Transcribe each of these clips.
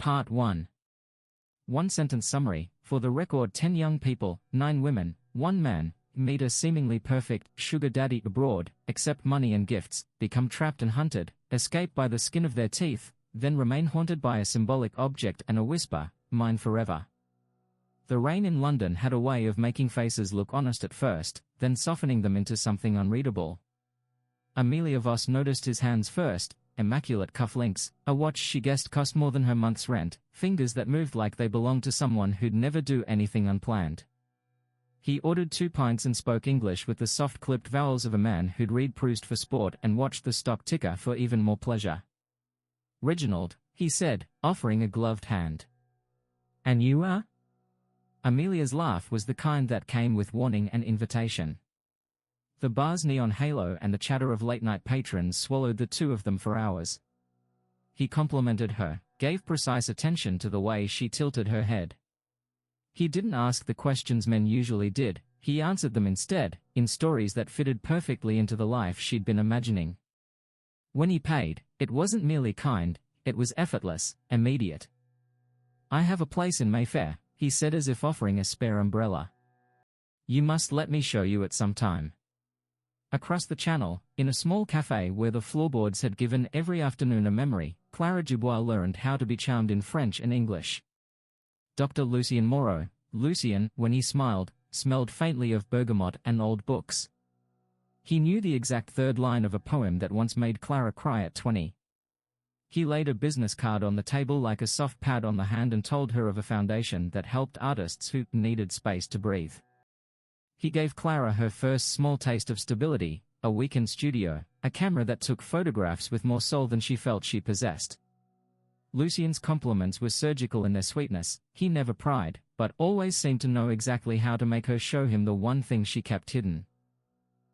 Part 1. One-sentence summary. For the record, 10 young people, 9 women, 1 man, meet a seemingly perfect sugar daddy abroad, accept money and gifts, become trapped and hunted, escape by the skin of their teeth, then remain haunted by a symbolic object and a whisper, mine forever. The rain in London had a way of making faces look honest at first, then softening them into something unreadable. Amelia Voss noticed his hands first, immaculate cufflinks, a watch she guessed cost more than her month's rent, fingers that moved like they belonged to someone who'd never do anything unplanned. He ordered 2 pints and spoke English with the soft-clipped vowels of a man who'd read Proust for sport and watched the stock ticker for even more pleasure. "Reginald," he said, offering a gloved hand. "And you are?" Amelia's laugh was the kind that came with warning and invitation. The bar's neon halo and the chatter of late-night patrons swallowed the two of them for hours. He complimented her, gave precise attention to the way she tilted her head. He didn't ask the questions men usually did, he answered them instead, in stories that fitted perfectly into the life she'd been imagining. When he paid, it wasn't merely kind, it was effortless, immediate. "I have a place in Mayfair," he said as if offering a spare umbrella. "You must let me show you it some time." Across the channel, in a small cafe where the floorboards had given every afternoon a memory, Clara Dubois learned how to be charmed in French and English. Dr. Lucien Moreau, Lucien, when he smiled, smelled faintly of bergamot and old books. He knew the exact third line of a poem that once made Clara cry at 20. He laid a business card on the table like a soft pad on the hand and told her of a foundation that helped artists who needed space to breathe. He gave Clara her first small taste of stability, a weekend studio, a camera that took photographs with more soul than she felt she possessed. Lucien's compliments were surgical in their sweetness, he never pried, but always seemed to know exactly how to make her show him the one thing she kept hidden.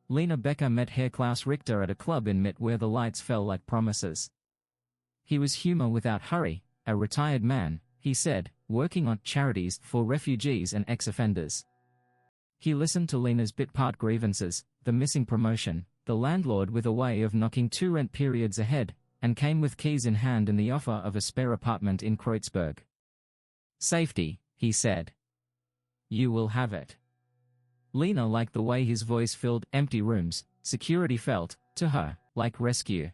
Lena Becker met Herr Klaus Richter at a club in Mitte where the lights fell like promises. He was humor without hurry, a retired man, he said, working on charities for refugees and ex-offenders. He listened to Lena's bit-part grievances, the missing promotion, the landlord with a way of knocking 2 rent periods ahead, and came with keys in hand and the offer of a spare apartment in Kreuzberg. "Safety," he said. "You will have it." Lena liked the way his voice filled empty rooms. Security felt, to her, like rescue.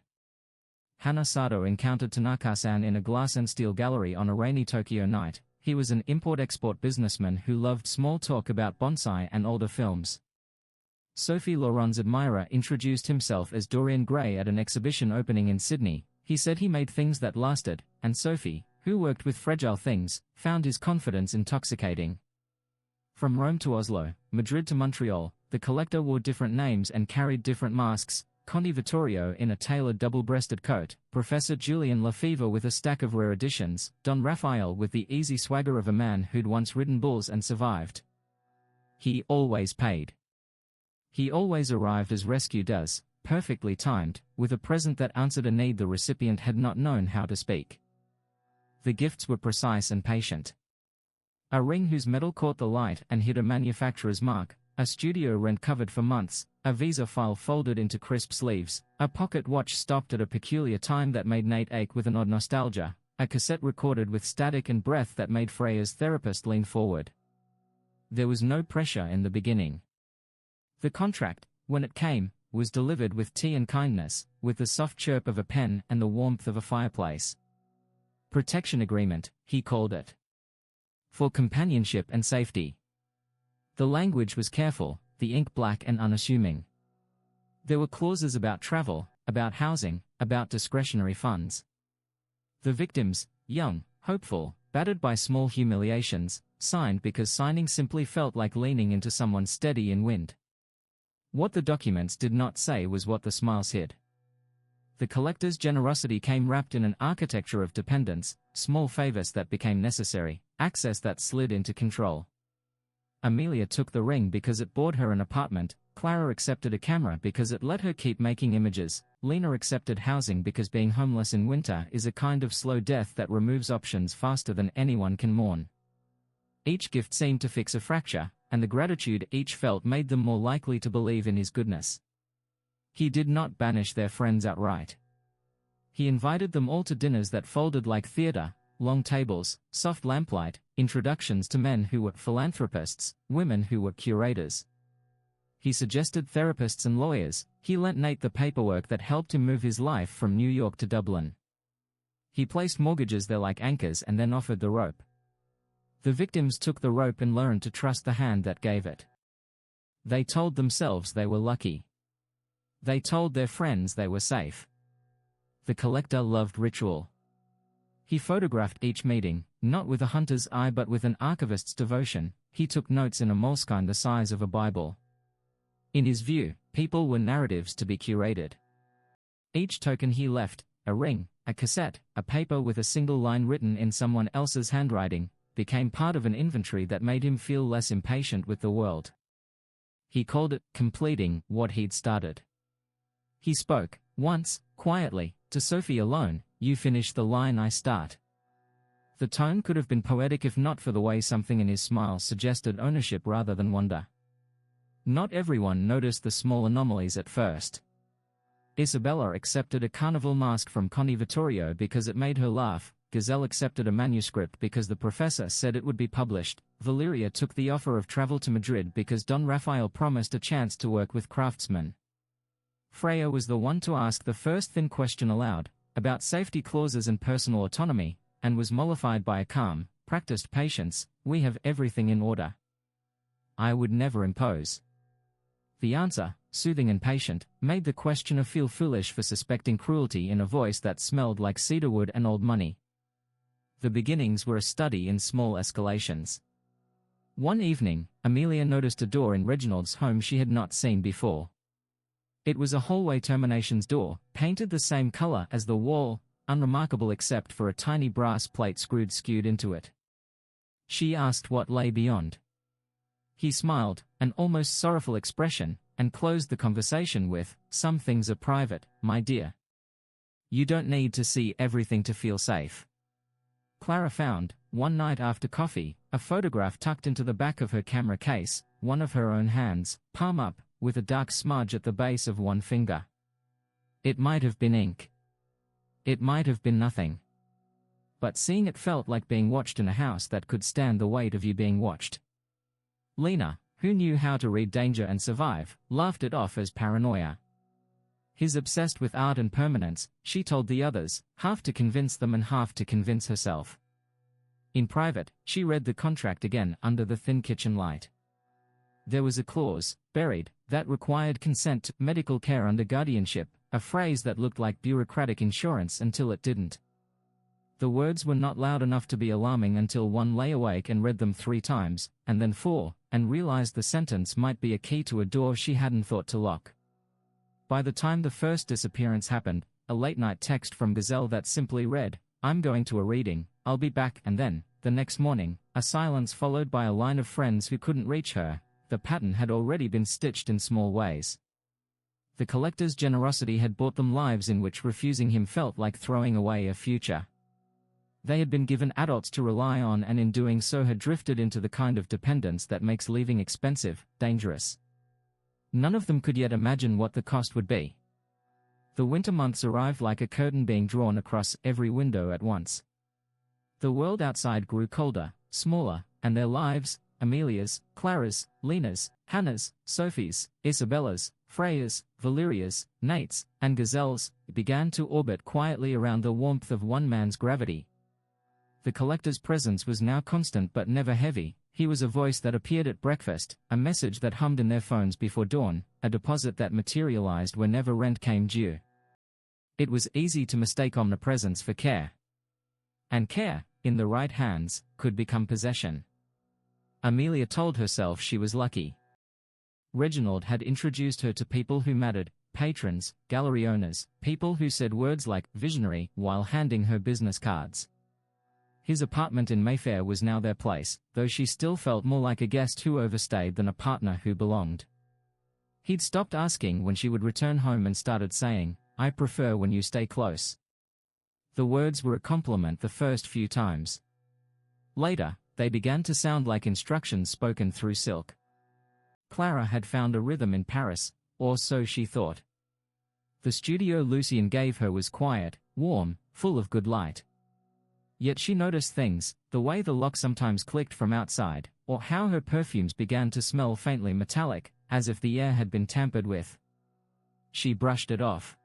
Hana Sato encountered Tanaka-san in a glass and steel gallery on a rainy Tokyo night. He was an import-export businessman who loved small talk about bonsai and older films. Sophie Loren's admirer introduced himself as Dorian Gray at an exhibition opening in Sydney. He said he made things that lasted, and Sophie, who worked with fragile things, found his confidence intoxicating. From Rome to Oslo, Madrid to Montreal, the collector wore different names and carried different masks. Conde Vittorio in a tailored double-breasted coat, Professor Julian Lefevre with a stack of rare editions, Don Raphael with the easy swagger of a man who'd once ridden bulls and survived. He always paid. He always arrived as rescue does, perfectly timed, with a present that answered a need the recipient had not known how to speak. The gifts were precise and patient. A ring whose metal caught the light and hid a manufacturer's mark, a studio rent covered for months, a visa file folded into crisp sleeves, a pocket watch stopped at a peculiar time that made Nate ache with an odd nostalgia, a cassette recorded with static and breath that made Freya's therapist lean forward. There was no pressure in the beginning. The contract, when it came, was delivered with tea and kindness, with the soft chirp of a pen and the warmth of a fireplace. Protection agreement, he called it. For companionship and safety. The language was careful, the ink black and unassuming. There were clauses about travel, about housing, about discretionary funds. The victims, young, hopeful, battered by small humiliations, signed because signing simply felt like leaning into someone steady in wind. What the documents did not say was what the smiles hid. The collector's generosity came wrapped in an architecture of dependence, small favors that became necessary, access that slid into control. Amelia took the ring because it bought her an apartment, Clara accepted a camera because it let her keep making images, Lena accepted housing because being homeless in winter is a kind of slow death that removes options faster than anyone can mourn. Each gift seemed to fix a fracture, and the gratitude each felt made them more likely to believe in his goodness. He did not banish their friends outright. He invited them all to dinners that folded like theater, long tables, soft lamplight, introductions to men who were philanthropists, women who were curators. He suggested therapists and lawyers. He lent Nate the paperwork that helped him move his life from New York to Dublin. He placed mortgages there like anchors and then offered the rope. The victims took the rope and learned to trust the hand that gave it. They told themselves they were lucky. They told their friends they were safe. The collector loved ritual. He photographed each meeting, not with a hunter's eye but with an archivist's devotion. He took notes in a moleskine the size of a Bible. In his view, people were narratives to be curated. Each token he left, a ring, a cassette, a paper with a single line written in someone else's handwriting, became part of an inventory that made him feel less impatient with the world. He called it completing what he'd started. He spoke, once, quietly, to Sophie alone, "You finish the line I start." The tone could have been poetic if not for the way something in his smile suggested ownership rather than wonder. Not everyone noticed the small anomalies at first. Isabella accepted a carnival mask from Connie Vittorio because it made her laugh. Gazelle accepted a manuscript because the professor said it would be published. Valeria took the offer of travel to Madrid because Don Rafael promised a chance to work with craftsmen. Freya was the one to ask the first thin question aloud, about safety clauses and personal autonomy, and was mollified by a calm, practiced patience. "We have everything in order. I would never impose." The answer, soothing and patient, made the questioner feel foolish for suspecting cruelty in a voice that smelled like cedarwood and old money. The beginnings were a study in small escalations. One evening, Amelia noticed a door in Reginald's home she had not seen before. It was a hallway terminations door, painted the same color as the wall, unremarkable except for a tiny brass plate skewed into it. She asked what lay beyond. He smiled, an almost sorrowful expression, and closed the conversation with, "Some things are private, my dear. You don't need to see everything to feel safe." Clara found, one night after coffee, a photograph tucked into the back of her camera case, one of her own hands, palm up, with a dark smudge at the base of one finger. It might have been ink. It might have been nothing. But seeing it felt like being watched in a house that could stand the weight of you being watched. Lena, who knew how to read danger and survive, laughed it off as paranoia. He's obsessed with art and permanence, she told the others, half to convince them and half to convince herself. In private, she read the contract again under the thin kitchen light. There was a clause, buried, that required consent to medical care under guardianship, a phrase that looked like bureaucratic insurance until it didn't. The words were not loud enough to be alarming until one lay awake and read them 3 times, and then 4, and realized the sentence might be a key to a door she hadn't thought to lock. By the time the first disappearance happened, a late-night text from Gazelle that simply read, "I'm going to a reading, I'll be back," and then, the next morning, a silence followed by a line of friends who couldn't reach her. The pattern had already been stitched in small ways. The collector's generosity had bought them lives in which refusing him felt like throwing away a future. They had been given adults to rely on and in doing so had drifted into the kind of dependence that makes leaving expensive, dangerous. None of them could yet imagine what the cost would be. The winter months arrived like a curtain being drawn across every window at once. The world outside grew colder, smaller, and their lives, Amelia's, Clara's, Lena's, Hannah's, Sophie's, Isabella's, Freya's, Valeria's, Nate's, and Gazelle's, began to orbit quietly around the warmth of one man's gravity. The collector's presence was now constant but never heavy. He was a voice that appeared at breakfast, a message that hummed in their phones before dawn, a deposit that materialized whenever rent came due. It was easy to mistake omnipresence for care. And care, in the right hands, could become possession. Amelia told herself she was lucky. Reginald had introduced her to people who mattered, patrons, gallery owners, people who said words like visionary while handing her business cards. His apartment in Mayfair was now their place, though she still felt more like a guest who overstayed than a partner who belonged. He'd stopped asking when she would return home and started saying, "I prefer when you stay close." The words were a compliment the first few times. Later, they began to sound like instructions spoken through silk. Clara had found a rhythm in Paris, or so she thought. The studio Lucien gave her was quiet, warm, full of good light. Yet she noticed things, the way the lock sometimes clicked from outside, or how her perfumes began to smell faintly metallic, as if the air had been tampered with. She brushed it off.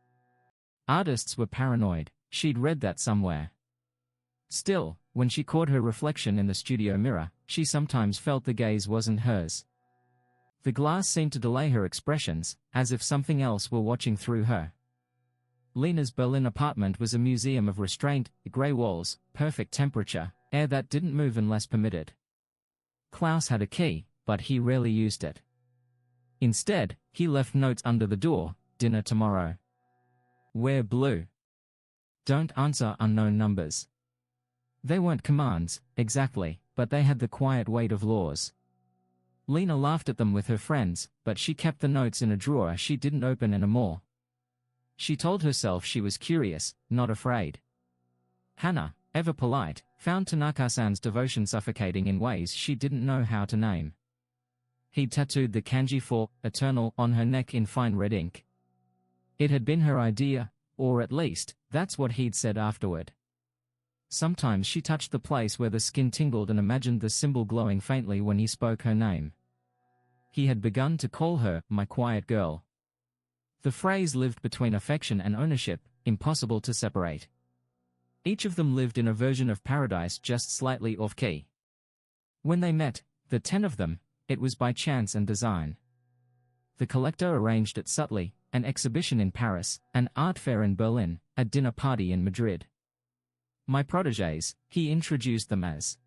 Artists were paranoid, she'd read that somewhere. Still, when she caught her reflection in the studio mirror, she sometimes felt the gaze wasn't hers. The glass seemed to delay her expressions, as if something else were watching through her. Lena's Berlin apartment was a museum of restraint, grey walls, perfect temperature, air that didn't move unless permitted. Klaus had a key, but he rarely used it. Instead, he left notes under the door: dinner tomorrow. Wear blue. Don't answer unknown numbers. They weren't commands, exactly, but they had the quiet weight of laws. Lena laughed at them with her friends, but she kept the notes in a drawer she didn't open anymore. She told herself she was curious, not afraid. Hannah, ever polite, found Tanaka-san's devotion suffocating in ways she didn't know how to name. He'd tattooed the kanji for eternal on her neck in fine red ink. It had been her idea, or at least, that's what he'd said afterward. Sometimes she touched the place where the skin tingled and imagined the symbol glowing faintly when he spoke her name. He had begun to call her my quiet girl. The phrase lived between affection and ownership, impossible to separate. Each of them lived in a version of paradise just slightly off-key. When they met, the 10 of them, it was by chance and design. The collector arranged it subtly: an exhibition in Paris, an art fair in Berlin, a dinner party in Madrid. My protégés, he introduced them as.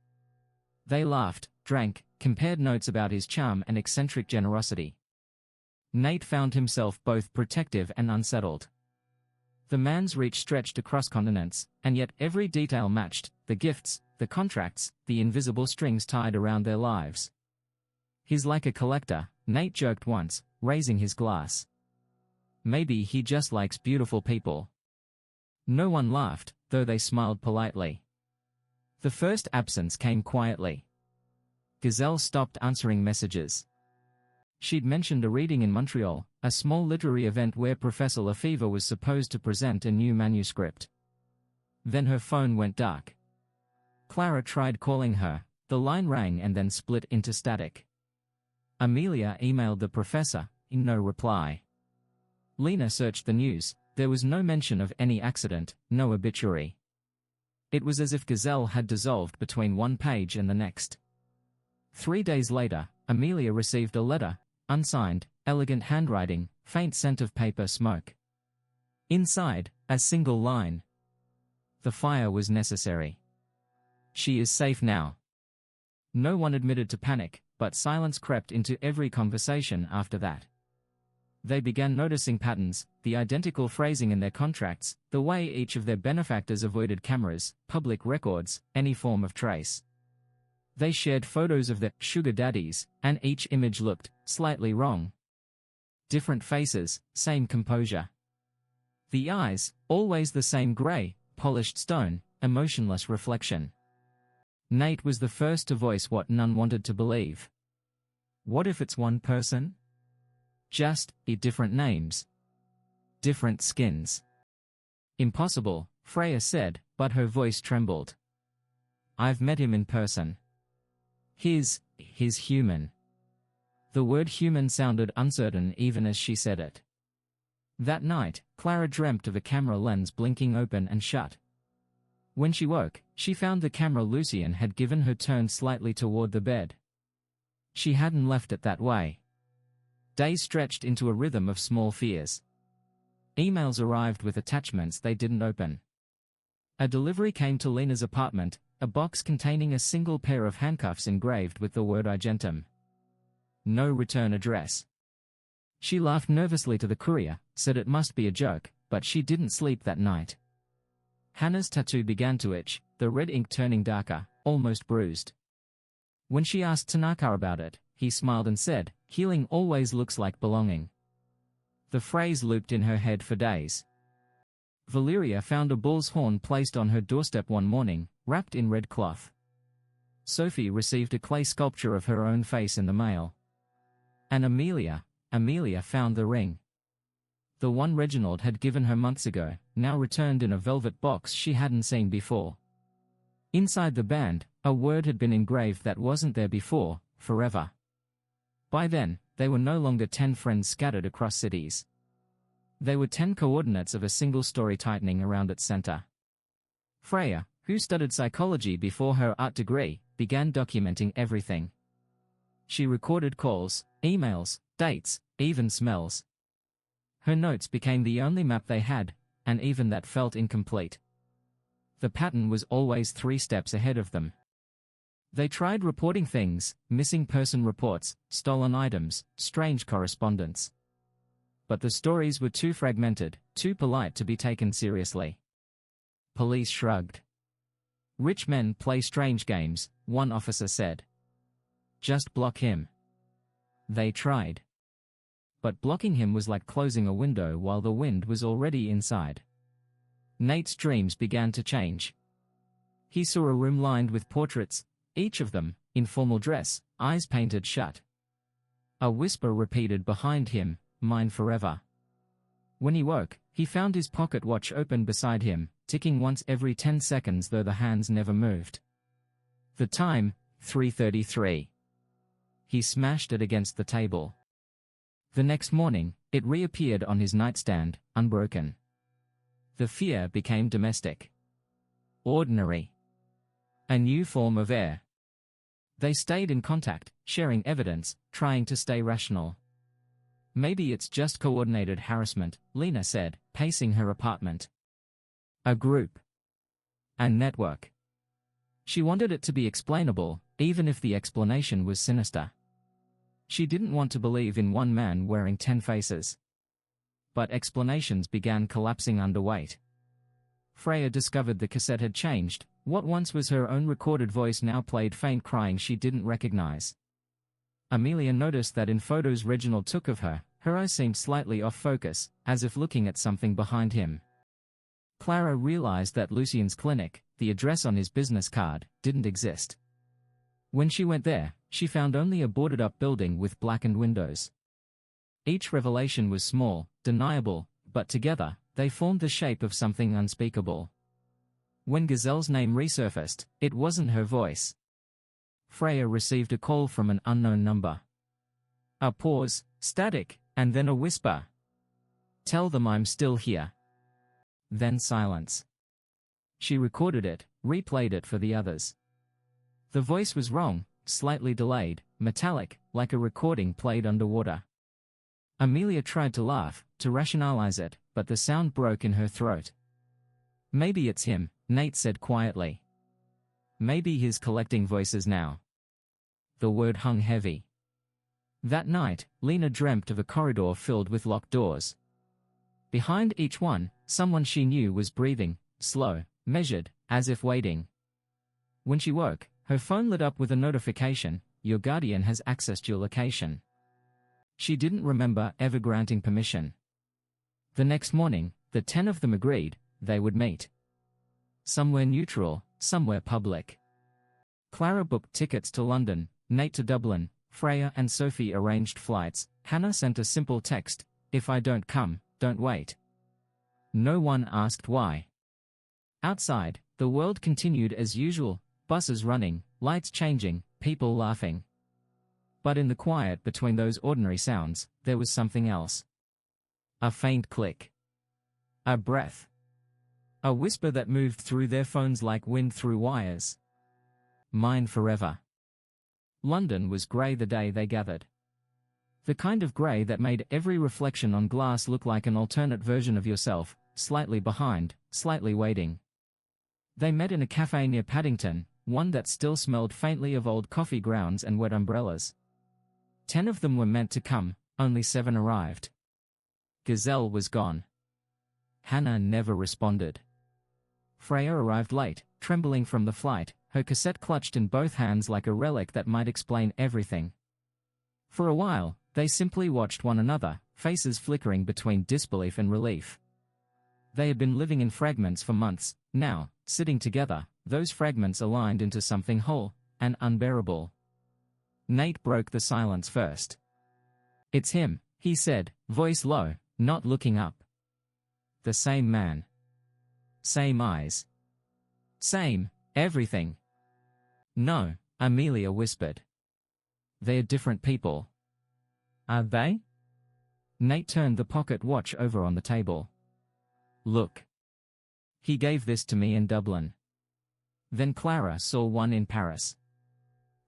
They laughed, drank, compared notes about his charm and eccentric generosity. Nate found himself both protective and unsettled. The man's reach stretched across continents, and yet every detail matched: the gifts, the contracts, the invisible strings tied around their lives. He's like a collector, Nate joked once, raising his glass. Maybe he just likes beautiful people. No one laughed, though they smiled politely. The first absence came quietly. Gazelle stopped answering messages. She'd mentioned a reading in Montreal, a small literary event where Professor Lefevre was supposed to present a new manuscript. Then her phone went dark. Clara tried calling her, the line rang and then split into static. Amelia emailed the professor, no reply. Lena searched the news. There was no mention of any accident, no obituary. It was as if Gazelle had dissolved between one page and the next. 3 days later, Amelia received a letter, unsigned, elegant handwriting, faint scent of paper smoke. Inside, a single line. The fire was necessary. She is safe now. No one admitted to panic, but silence crept into every conversation after that. They began noticing patterns, the identical phrasing in their contracts, the way each of their benefactors avoided cameras, public records, any form of trace. They shared photos of their sugar daddies, and each image looked slightly wrong. Different faces, same composure. The eyes, always the same gray, polished stone, emotionless reflection. Nate was the first to voice what none wanted to believe. What if it's one person? Just different names. Different skins. Impossible, Freya said, but her voice trembled. I've met him in person. He's human. The word human sounded uncertain even as she said it. That night, Clara dreamt of a camera lens blinking open and shut. When she woke, she found the camera Lucien had given her turned slightly toward the bed. She hadn't left it that way. Days stretched into a rhythm of small fears. Emails arrived with attachments they didn't open. A delivery came to Lena's apartment, a box containing a single pair of handcuffs engraved with the word Argentum. No return address. She laughed nervously to the courier, said it must be a joke, but she didn't sleep that night. Hannah's tattoo began to itch, the red ink turning darker, almost bruised. When she asked Tanaka about it, he smiled and said, "Healing always looks like belonging." The phrase looped in her head for days. Valeria found a bull's horn placed on her doorstep one morning, wrapped in red cloth. Sophie received a clay sculpture of her own face in the mail. And Amelia found the ring. The one Reginald had given her months ago, now returned in a velvet box she hadn't seen before. Inside the band, a word had been engraved that wasn't there before: forever. By then, they were no longer 10 friends scattered across cities. They were 10 coordinates of a single story tightening around its center. Freya, who studied psychology before her art degree, began documenting everything. She recorded calls, emails, dates, even smells. Her notes became the only map they had, and even that felt incomplete. The pattern was always 3 steps ahead of them. They tried reporting things: missing person reports, stolen items, strange correspondence. But the stories were too fragmented, too polite to be taken seriously. Police shrugged. "Rich men play strange games," one officer said. "Just block him." They tried. But blocking him was like closing a window while the wind was already inside. Nate's dreams began to change. He saw a room lined with portraits, each of them in formal dress, eyes painted shut. A whisper repeated behind him, "Mine forever." When he woke, he found his pocket watch open beside him, ticking once every 10 seconds though the hands never moved. The time, 3:33. He smashed it against the table. The next morning, it reappeared on his nightstand, unbroken. The fear became domestic. Ordinary. A new form of air. They stayed in contact, sharing evidence, trying to stay rational. "Maybe it's just coordinated harassment," Lena said, pacing her apartment. "A group. A network." She wanted it to be explainable, even if the explanation was sinister. She didn't want to believe in one man wearing 10 faces. But explanations began collapsing under weight. Freya discovered the cassette had changed. What once was her own recorded voice now played faint crying she didn't recognize. Amelia noticed that in photos Reginald took of her, her eyes seemed slightly off focus, as if looking at something behind him. Clara realized that Lucien's clinic, the address on his business card, didn't exist. When she went there, she found only a boarded-up building with blackened windows. Each revelation was small, deniable, but together, they formed the shape of something unspeakable. When Gazelle's name resurfaced, it wasn't her voice. Freya received a call from an unknown number. A pause, static, and then a whisper. "Tell them I'm still here." Then silence. She recorded it, replayed it for the others. The voice was wrong, slightly delayed, metallic, like a recording played underwater. Amelia tried to laugh, to rationalize it, but the sound broke in her throat. "Maybe it's him," Nate said quietly. "Maybe he's collecting voices now." The word hung heavy. That night, Lena dreamt of a corridor filled with locked doors. Behind each one, someone she knew was breathing, slow, measured, as if waiting. When she woke, her phone lit up with a notification: "Your guardian has accessed your location." She didn't remember ever granting permission. The next morning, the 10 of them agreed they would meet. Somewhere neutral, somewhere public. Clara booked tickets to London, Nate to Dublin, Freya and Sophie arranged flights. Hannah sent a simple text: "If I don't come, don't wait." No one asked why. Outside, the world continued as usual, buses running, lights changing, people laughing. But in the quiet between those ordinary sounds, there was something else. A faint click. A breath. A whisper that moved through their phones like wind through wires. "Mine forever." London was grey the day they gathered. The kind of grey that made every reflection on glass look like an alternate version of yourself, slightly behind, slightly waiting. They met in a cafe near Paddington, one that still smelled faintly of old coffee grounds and wet umbrellas. 10 of them were meant to come, only 7 arrived. Gazelle was gone. Hannah never responded. Freya arrived late, trembling from the flight, her cassette clutched in both hands like a relic that might explain everything. For a while, they simply watched one another, faces flickering between disbelief and relief. They had been living in fragments for months. Now, sitting together, those fragments aligned into something whole and unbearable. Nate broke the silence first. "It's him," he said, voice low, not looking up. "The same man. Same eyes. Same, Everything. No, Amelia whispered. They're different people. Are they? Nate turned the pocket watch over on the table. Look. He gave this to me in Dublin. Then Clara saw one in Paris.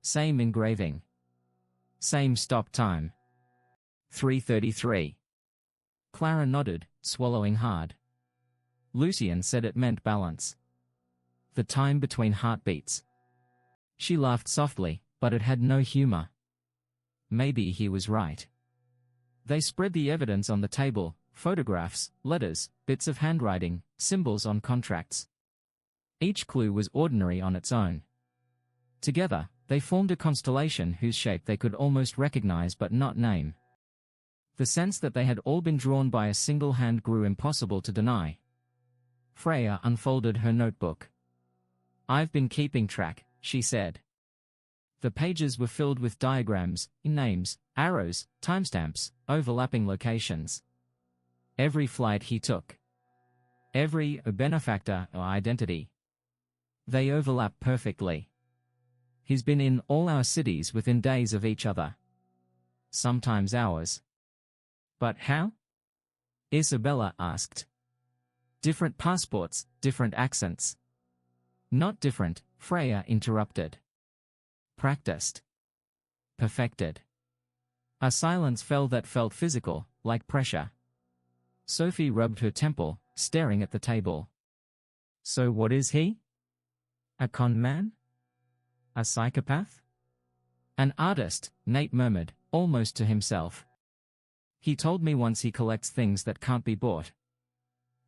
Same engraving. Same stop time. 3:33. Clara nodded, swallowing hard. Lucien said it meant balance. The time between heartbeats. She laughed softly, but it had no humor. Maybe he was right. They spread the evidence on the table, photographs, letters, bits of handwriting, symbols on contracts. Each clue was ordinary on its own. Together, they formed a constellation whose shape they could almost recognize but not name. The sense that they had all been drawn by a single hand grew impossible to deny. Freya unfolded her notebook. I've been keeping track, she said. The pages were filled with diagrams, names, arrows, timestamps, overlapping locations. Every flight he took. Every benefactor or identity. They overlap perfectly. He's been in all our cities within days of each other. Sometimes hours. But how? Isabella asked. Different passports, different accents. Not different, Freya interrupted. Practiced. Perfected. A silence fell that felt physical, like pressure. Sophie rubbed her temple, staring at the table. So what is he? A con man? A psychopath? An artist, Nate murmured, almost to himself. He told me once he collects things that can't be bought.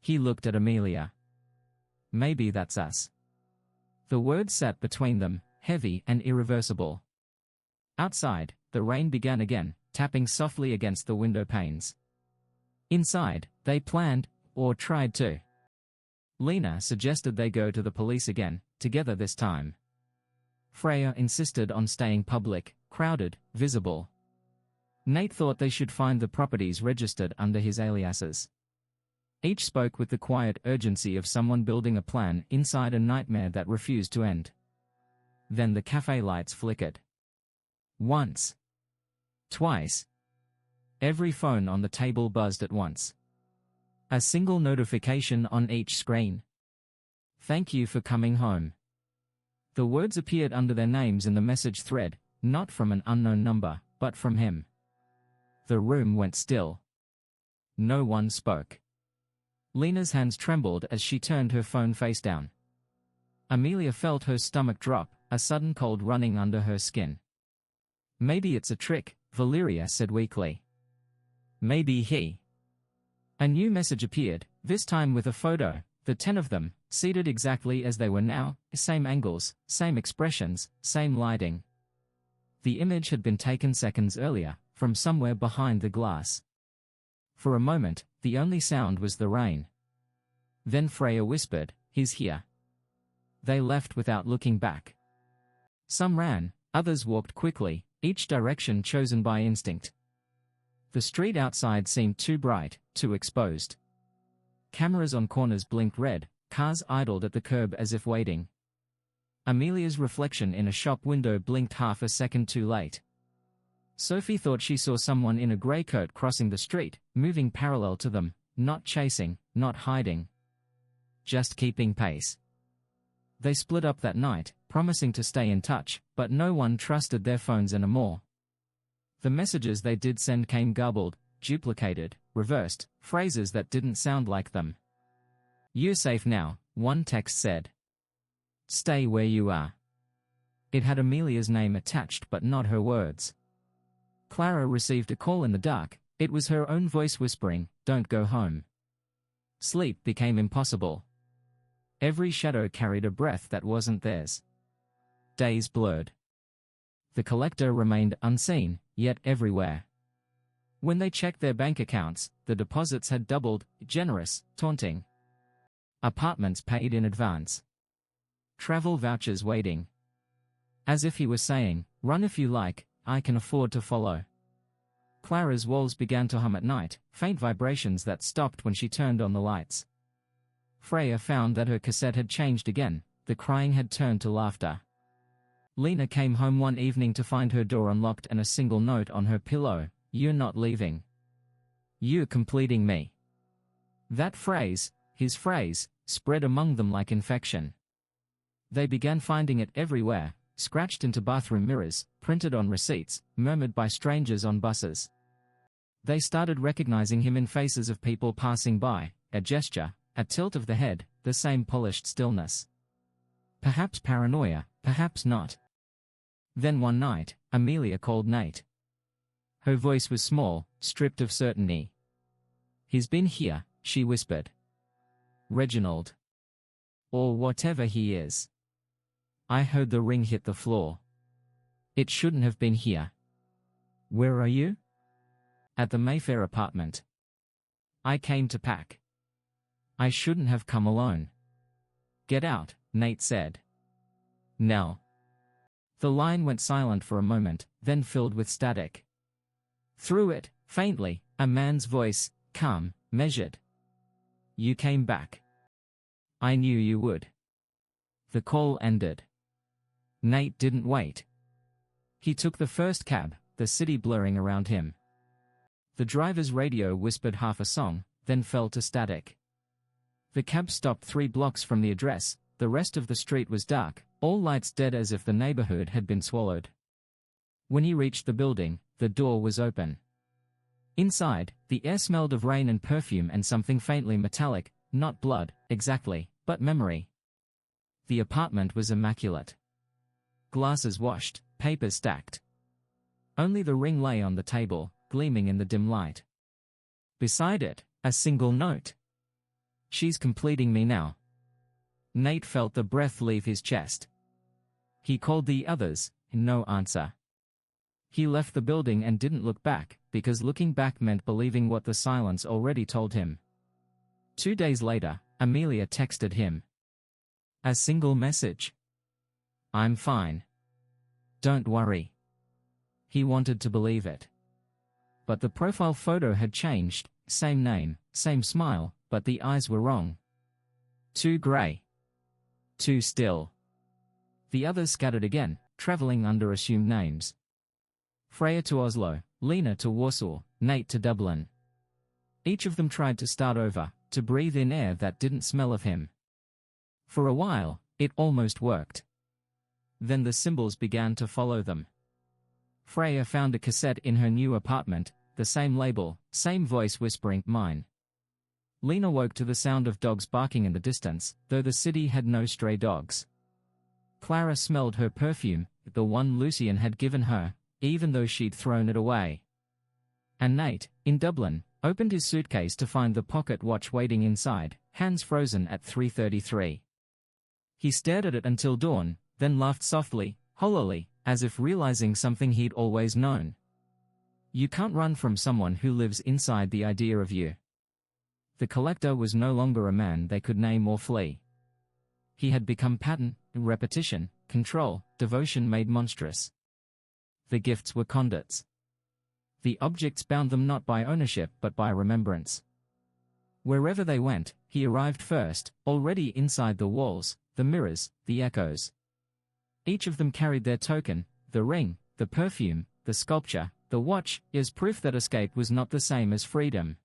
He looked at Amelia. Maybe that's us. The words sat between them, heavy and irreversible. Outside, the rain began again, tapping softly against the window panes. Inside, they planned, or tried to. Lena suggested they go to the police again, together this time. Freya insisted on staying public, crowded, visible. Nate thought they should find the properties registered under his aliases. Each spoke with the quiet urgency of someone building a plan inside a nightmare that refused to end. Then the cafe lights flickered. Once. Twice. Every phone on the table buzzed at once. A single notification on each screen. Thank you for coming home. The words appeared under their names in the message thread, not from an unknown number, but from him. The room went still. No one spoke. Lena's hands trembled as she turned her phone face down. Amelia felt her stomach drop, a sudden cold running under her skin. Maybe it's a trick, Valeria said weakly. Maybe he. A new message appeared, this time with a photo, the 10 of them, seated exactly as they were now, same angles, same expressions, same lighting. The image had been taken seconds earlier, from somewhere behind the glass. For a moment, the only sound was the rain. Then Freya whispered, he's here. They left without looking back. Some ran, others walked quickly, each direction chosen by instinct. The street outside seemed too bright, too exposed. Cameras on corners blinked red, cars idled at the curb as if waiting. Amelia's reflection in a shop window blinked half a second too late. Sophie thought she saw someone in a grey coat crossing the street, moving parallel to them, not chasing, not hiding. Just keeping pace. They split up that night, promising to stay in touch, but no one trusted their phones anymore. The messages they did send came garbled, duplicated, reversed, phrases that didn't sound like them. You're safe now, one text said. Stay where you are. It had Amelia's name attached but not her words. Clara received a call in the dark, it was her own voice whispering, don't go home. Sleep became impossible. Every shadow carried a breath that wasn't theirs. Days blurred. The collector remained unseen, yet everywhere. When they checked their bank accounts, the deposits had doubled, generous, taunting. Apartments paid in advance. Travel vouchers waiting. As if he was saying, run if you like, I can afford to follow. Clara's walls began to hum at night, faint vibrations that stopped when she turned on the lights. Freya found that her cassette had changed again, the crying had turned to laughter. Lena came home one evening to find her door unlocked and a single note on her pillow: "You're not leaving. You're completing me." That phrase, his phrase, spread among them like infection. They began finding it everywhere, scratched into bathroom mirrors, printed on receipts, murmured by strangers on buses. They started recognizing him in faces of people passing by, a gesture, a tilt of the head, the same polished stillness. Perhaps paranoia, perhaps not. Then one night, Amelia called Nate. Her voice was small, stripped of certainty. "He's been here," she whispered. "Reginald. Or whatever he is. I heard the ring hit the floor. It shouldn't have been here." "Where are you?" "At the Mayfair apartment. I came to pack. I shouldn't have come alone." "Get out," Nate said. "No." The line went silent for a moment, then filled with static. Through it, faintly, a man's voice, calm, measured. "You came back. I knew you would." The call ended. Nate didn't wait. He took the first cab, the city blurring around him. The driver's radio whispered half a song, then fell to static. The cab stopped 3 blocks from the address. The rest of the street was dark, all lights dead as if the neighborhood had been swallowed. When he reached the building, the door was open. Inside, the air smelled of rain and perfume and something faintly metallic, not blood, exactly, but memory. The apartment was immaculate. Glasses washed, papers stacked. Only the ring lay on the table, gleaming in the dim light. Beside it, a single note. "She's completing me now." Nate felt the breath leave his chest. He called the others, no answer. He left the building and didn't look back, because looking back meant believing what the silence already told him. 2 days later, Amelia texted him. A single message. "I'm fine. Don't worry." He wanted to believe it. But the profile photo had changed, same name, same smile, but the eyes were wrong. Too gray. Too still. The others scattered again, traveling under assumed names. Freya to Oslo, Lena to Warsaw, Nate to Dublin. Each of them tried to start over, to breathe in air that didn't smell of him. For a while, it almost worked. Then the symbols began to follow them. Freya found a cassette in her new apartment, the same label, same voice whispering, "Mine." Lena woke to the sound of dogs barking in the distance, though the city had no stray dogs. Clara smelled her perfume, the one Lucian had given her, even though she'd thrown it away. And Nate, in Dublin, opened his suitcase to find the pocket watch waiting inside, hands frozen at 3:33. He stared at it until dawn, then laughed softly, hollowly, as if realizing something he'd always known. You can't run from someone who lives inside the idea of you. The collector was no longer a man they could name or flee. He had become pattern, repetition, control, devotion made monstrous. The gifts were conduits. The objects bound them not by ownership but by remembrance. Wherever they went, he arrived first, already inside the walls, the mirrors, the echoes. Each of them carried their token, the ring, the perfume, the sculpture, the watch, as proof that escape was not the same as freedom.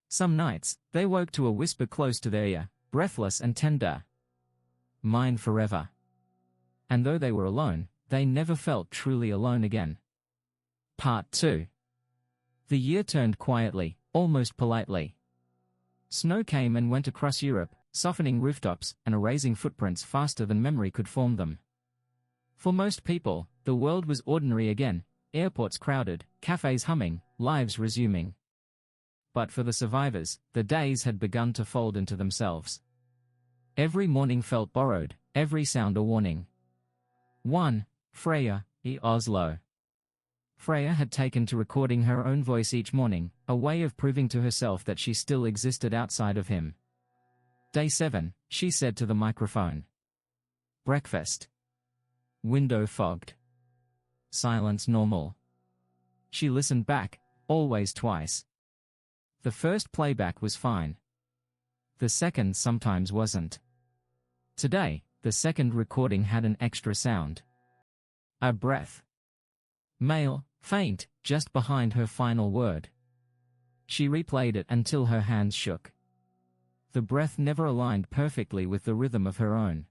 Some nights, they woke to a whisper close to their ear, breathless and tender. "Mine forever." And though they were alone, they never felt truly alone again. Part 2. The year turned quietly, almost politely. Snow came and went across Europe, softening rooftops and erasing footprints faster than memory could form them. For most people, the world was ordinary again, airports crowded, cafes humming, lives resuming. But for the survivors, the days had begun to fold into themselves. Every morning felt borrowed, every sound a warning. 1. Freya, Oslo. Freya had taken to recording her own voice each morning, a way of proving to herself that she still existed outside of him. Day 7, she said to the microphone. Breakfast. Window fogged. Silence normal. She listened back, always twice. The first playback was fine. The second sometimes wasn't. Today, the second recording had an extra sound. A breath. Male, faint, just behind her final word. She replayed it until her hands shook. The breath never aligned perfectly with the rhythm of her own.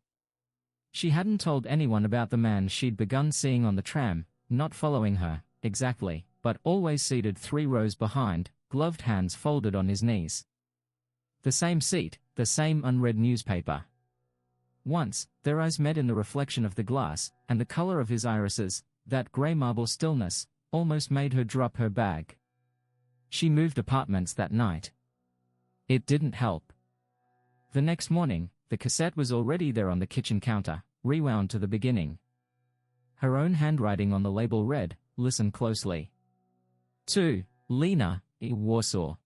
She hadn't told anyone about the man she'd begun seeing on the tram, not following her, exactly, but always seated 3 rows behind, gloved hands folded on his knees. The same seat, the same unread newspaper. Once, their eyes met in the reflection of the glass, and the color of his irises, that grey marble stillness, almost made her drop her bag. She moved apartments that night. It didn't help. The next morning, the cassette was already there on the kitchen counter, rewound to the beginning. Her own handwriting on the label read, "Listen closely. To Lena, Warsaw."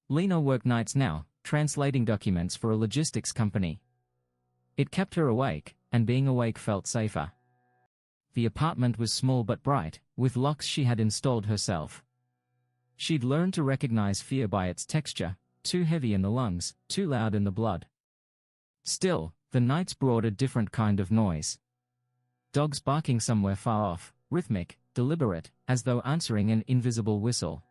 Lena worked nights now, translating documents for a logistics company. It kept her awake, and being awake felt safer. The apartment was small but bright, with locks she had installed herself. She'd learned to recognize fear by its texture, too heavy in the lungs, too loud in the blood. Still, the nights brought a different kind of noise. Dogs barking somewhere far off, rhythmic, deliberate, as though answering an invisible whistle.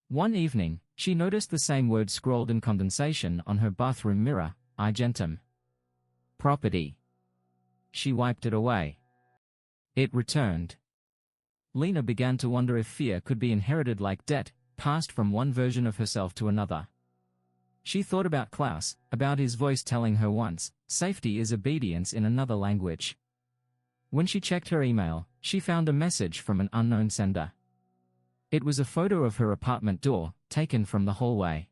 One evening, she noticed the same word scrawled in condensation on her bathroom mirror, "Igentum." Property. She wiped it away. It returned. Lena began to wonder if fear could be inherited like debt, passed from one version of herself to another. She thought about Klaus, about his voice telling her once, "Safety is obedience" in another language. When she checked her email, she found a message from an unknown sender. It was a photo of her apartment door, taken from the hallway.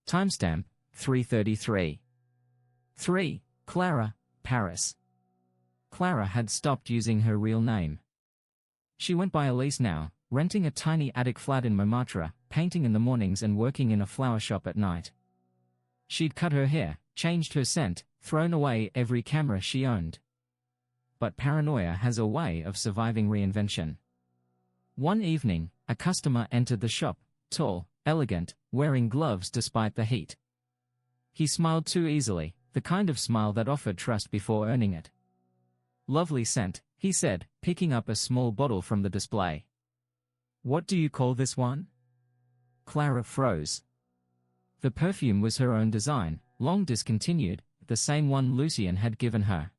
Timestamp, 3:33. 3. Clara, Paris. Clara had stopped using her real name. She went by Elise now, renting a tiny attic flat in Montmartre, painting in the mornings and working in a flower shop at night. She'd cut her hair, changed her scent, thrown away every camera she owned. But paranoia has a way of surviving reinvention. One evening, a customer entered the shop, tall, elegant, wearing gloves despite the heat. He smiled too easily, the kind of smile that offered trust before earning it. "Lovely scent," he said, picking up a small bottle from the display. "What do you call this one?" Clara froze. The perfume was her own design, long discontinued, the same one Lucien had given her.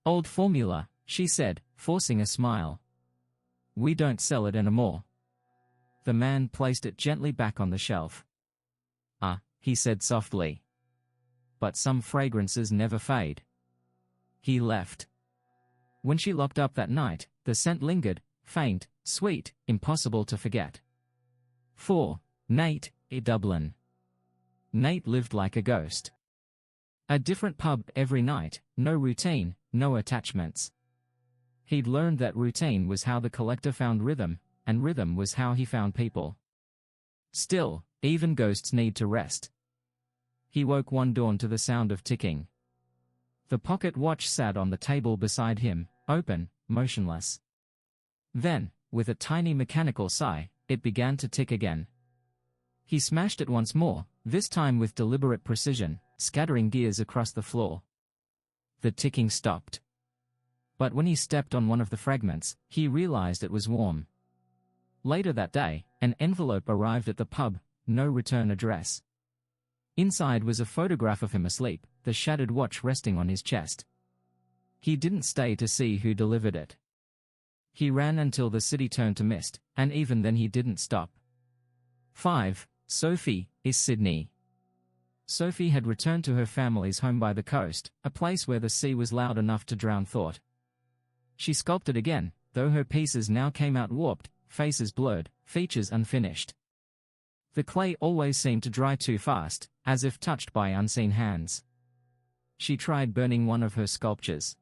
"Old formula," she said, forcing a smile. "We don't sell it anymore." The man placed it gently back on the shelf. "Ah," he said softly. "But some fragrances never fade." He left. When she locked up that night, the scent lingered, faint, sweet, impossible to forget. 4. Nate, Dublin. Nate lived like a ghost. A different pub every night, no routine, no attachments. He'd learned that routine was how the collector found rhythm, and rhythm was how he found people. Still, even ghosts need to rest. He woke one dawn to the sound of ticking. The pocket watch sat on the table beside him, open, motionless. Then, with a tiny mechanical sigh, it began to tick again. He smashed it once more, this time with deliberate precision, scattering gears across the floor. The ticking stopped. But when he stepped on one of the fragments, he realized it was warm. Later that day, an envelope arrived at the pub, no return address. Inside was a photograph of him asleep, the shattered watch resting on his chest. He didn't stay to see who delivered it. He ran until the city turned to mist, and even then he didn't stop. 5. Sophie, is Sydney. Sophie had returned to her family's home by the coast, a place where the sea was loud enough to drown thought. She sculpted again, though her pieces now came out warped, faces blurred, features unfinished. The clay always seemed to dry too fast, as if touched by unseen hands. She tried burning one of her sculptures.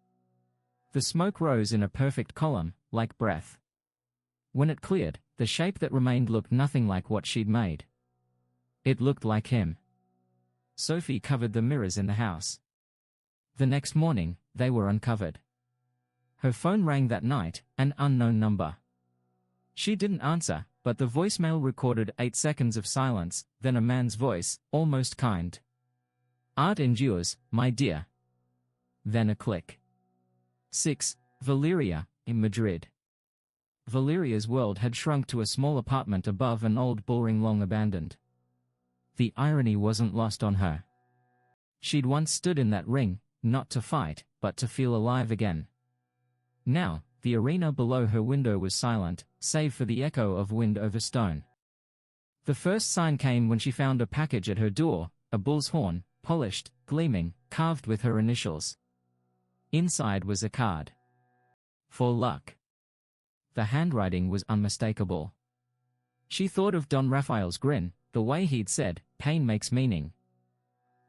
The smoke rose in a perfect column, like breath. When it cleared, the shape that remained looked nothing like what she'd made. It looked like him. Sophie covered the mirrors in the house. The next morning, they were uncovered. Her phone rang that night, an unknown number. She didn't answer, but the voicemail recorded 8 seconds of silence, then a man's voice, almost kind. "Art endures, my dear. then a click. 6. Valeria, in Madrid. Valeria's world had shrunk to a small apartment above an old bullring long abandoned. The irony wasn't lost on her. She'd once stood in that ring, not to fight, but to feel alive again. Now, the arena below her window was silent, save for the echo of wind over stone. The first sign came when she found a package at her door, a bull's horn, polished, gleaming, carved with her initials. Inside was a card. For luck. The handwriting was unmistakable. She thought of Don Raphael's grin, the way he'd said, "Pain makes meaning."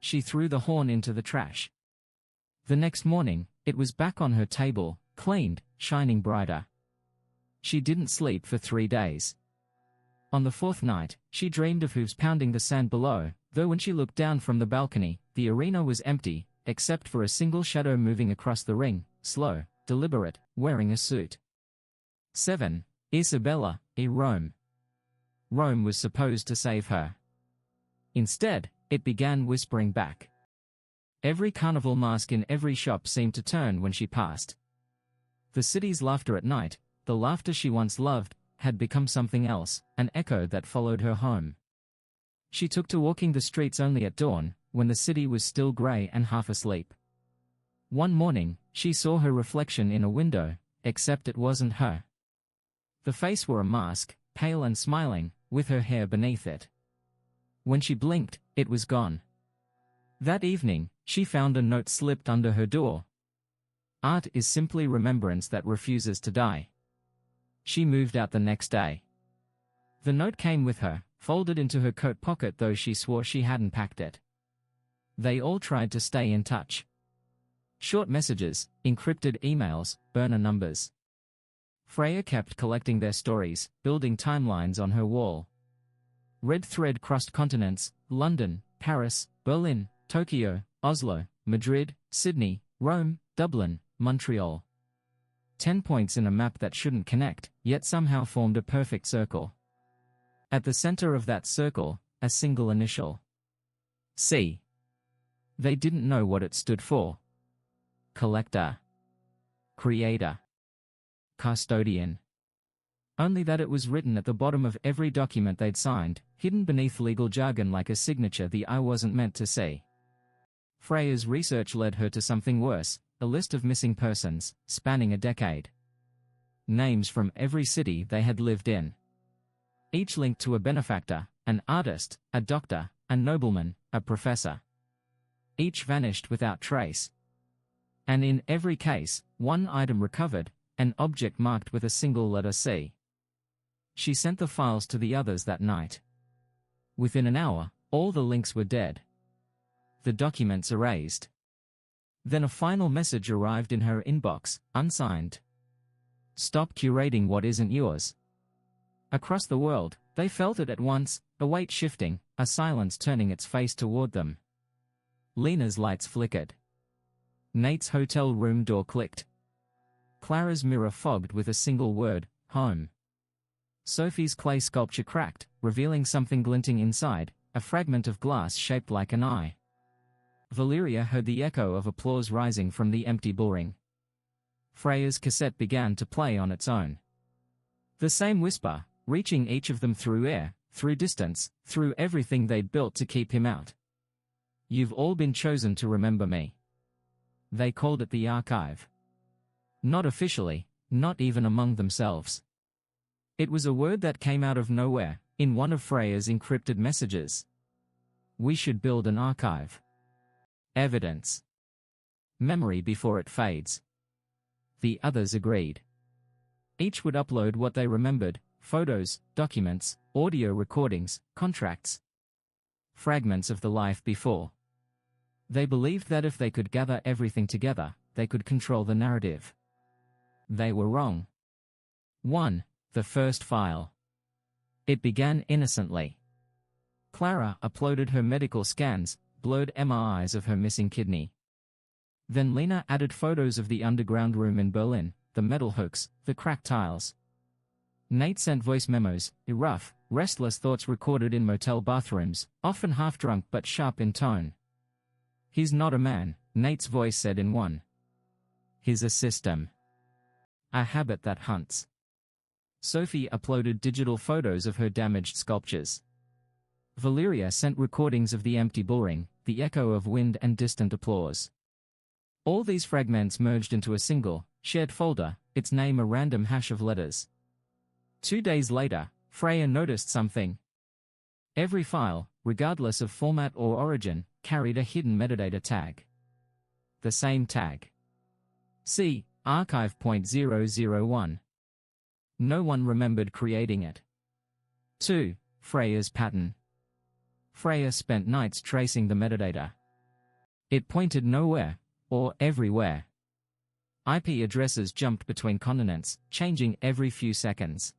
She threw the horn into the trash. The next morning, it was back on her table, cleaned, shining brighter. She didn't sleep for 3 days. On the 4th night, she dreamed of hooves pounding the sand below, though when she looked down from the balcony, the arena was empty, except for a single shadow moving across the ring, slow, deliberate, wearing a suit. 7. Isabella, Rome. Rome was supposed to save her. Instead, it began whispering back. Every carnival mask in every shop seemed to turn when she passed. The city's laughter at night, the laughter she once loved, had become something else, an echo that followed her home. She took to walking the streets only at dawn, when the city was still grey and half asleep. One morning, she saw her reflection in a window, except it wasn't her. The face wore a mask, pale and smiling, with her hair beneath it. When she blinked, it was gone. That evening, she found a note slipped under her door. Art is simply remembrance that refuses to die. She moved out the next day. The note came with her, folded into her coat pocket, though she swore she hadn't packed it. They all tried to stay in touch. Short messages, encrypted emails, burner numbers. Freya kept collecting their stories, building timelines on her wall. Red thread crossed continents: London, Paris, Berlin, Tokyo, Oslo, Madrid, Sydney, Rome, Dublin, Montreal. 10 points in a map that shouldn't connect, yet somehow formed a perfect circle. At the center of that circle, a single initial. C. They didn't know what it stood for. Collector. Creator. Custodian. Only that it was written at the bottom of every document they'd signed, hidden beneath legal jargon like a signature the eye wasn't meant to see. Freya's research led her to something worse, a list of missing persons, spanning a decade. Names from every city they had lived in. Each linked to a benefactor, an artist, a doctor, a nobleman, a professor. Each vanished without trace. And in every case, one item recovered, an object marked with a single letter C. She sent the files to the others that night. Within an hour, all the links were dead. The documents erased. Then a final message arrived in her inbox, unsigned. Stop curating what isn't yours. Across the world, they felt it at once, a weight shifting, a silence turning its face toward them. Lena's lights flickered. Nate's hotel room door clicked. Clara's mirror fogged with a single word, home. Sophie's clay sculpture cracked, revealing something glinting inside, a fragment of glass shaped like an eye. Valeria heard the echo of applause rising from the empty bullring. Freya's cassette began to play on its own. The same whisper, reaching each of them through air, through distance, through everything they'd built to keep him out. You've all been chosen to remember me. They called it the archive. Not officially, not even among themselves. It was a word that came out of nowhere, in one of Freya's encrypted messages. We should build an archive. Evidence. Memory before it fades. The others agreed. Each would upload what they remembered, photos, documents, audio recordings, contracts. Fragments of the life before. They believed that if they could gather everything together, they could control the narrative. They were wrong. 1. The first file. It began innocently. Clara uploaded her medical scans, blurred MRIs of her missing kidney. Then Lena added photos of the underground room in Berlin, the metal hooks, the cracked tiles. Nate sent voice memos, rough, restless thoughts recorded in motel bathrooms, often half-drunk but sharp in tone. He's not a man, Nate's voice said in one, Here's a system. A habit that hunts. Sophie uploaded digital photos of her damaged sculptures. Valeria sent recordings of the empty bullring, the echo of wind and distant applause. All these fragments merged into a single, shared folder, its name a random hash of letters. 2 days later, Freya noticed something. Every file, regardless of format or origin, carried a hidden metadata tag. The same tag. See, archive.001. No one remembered creating it. 2. Freya's pattern. Freya spent nights tracing the metadata. It pointed nowhere, or everywhere. IP addresses jumped between continents, changing every few seconds.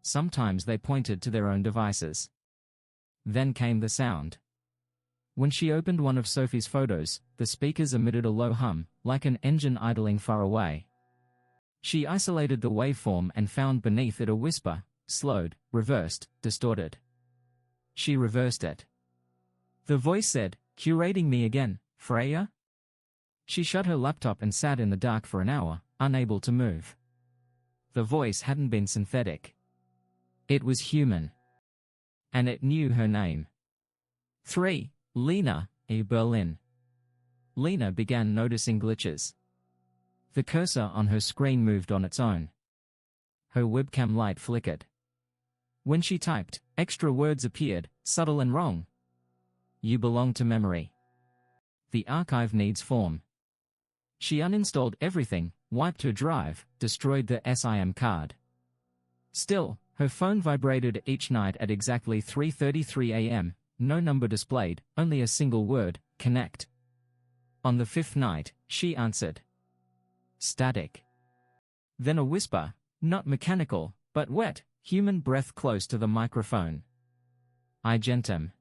Sometimes they pointed to their own devices. Then came the sound. When she opened one of Sophie's photos, the speakers emitted a low hum, like an engine idling far away. She isolated the waveform and found beneath it a whisper, slowed, reversed, distorted. She reversed it. The voice said, "Curating me again, Freya?" She shut her laptop and sat in the dark for an hour, unable to move. The voice hadn't been synthetic. It was human. And it knew her name. 3. Lena, E. Berlin. Lena began noticing glitches. The cursor on her screen moved on its own. Her webcam light flickered. When she typed, extra words appeared, subtle and wrong. You belong to memory. The archive needs form. She uninstalled everything, wiped her drive, destroyed the SIM card. Still, her phone vibrated each night at exactly 3:33 a.m., no number displayed, only a single word, connect. On the 5th night, she answered. Static. Then a whisper, not mechanical, but wet, human breath close to the microphone. I gentem.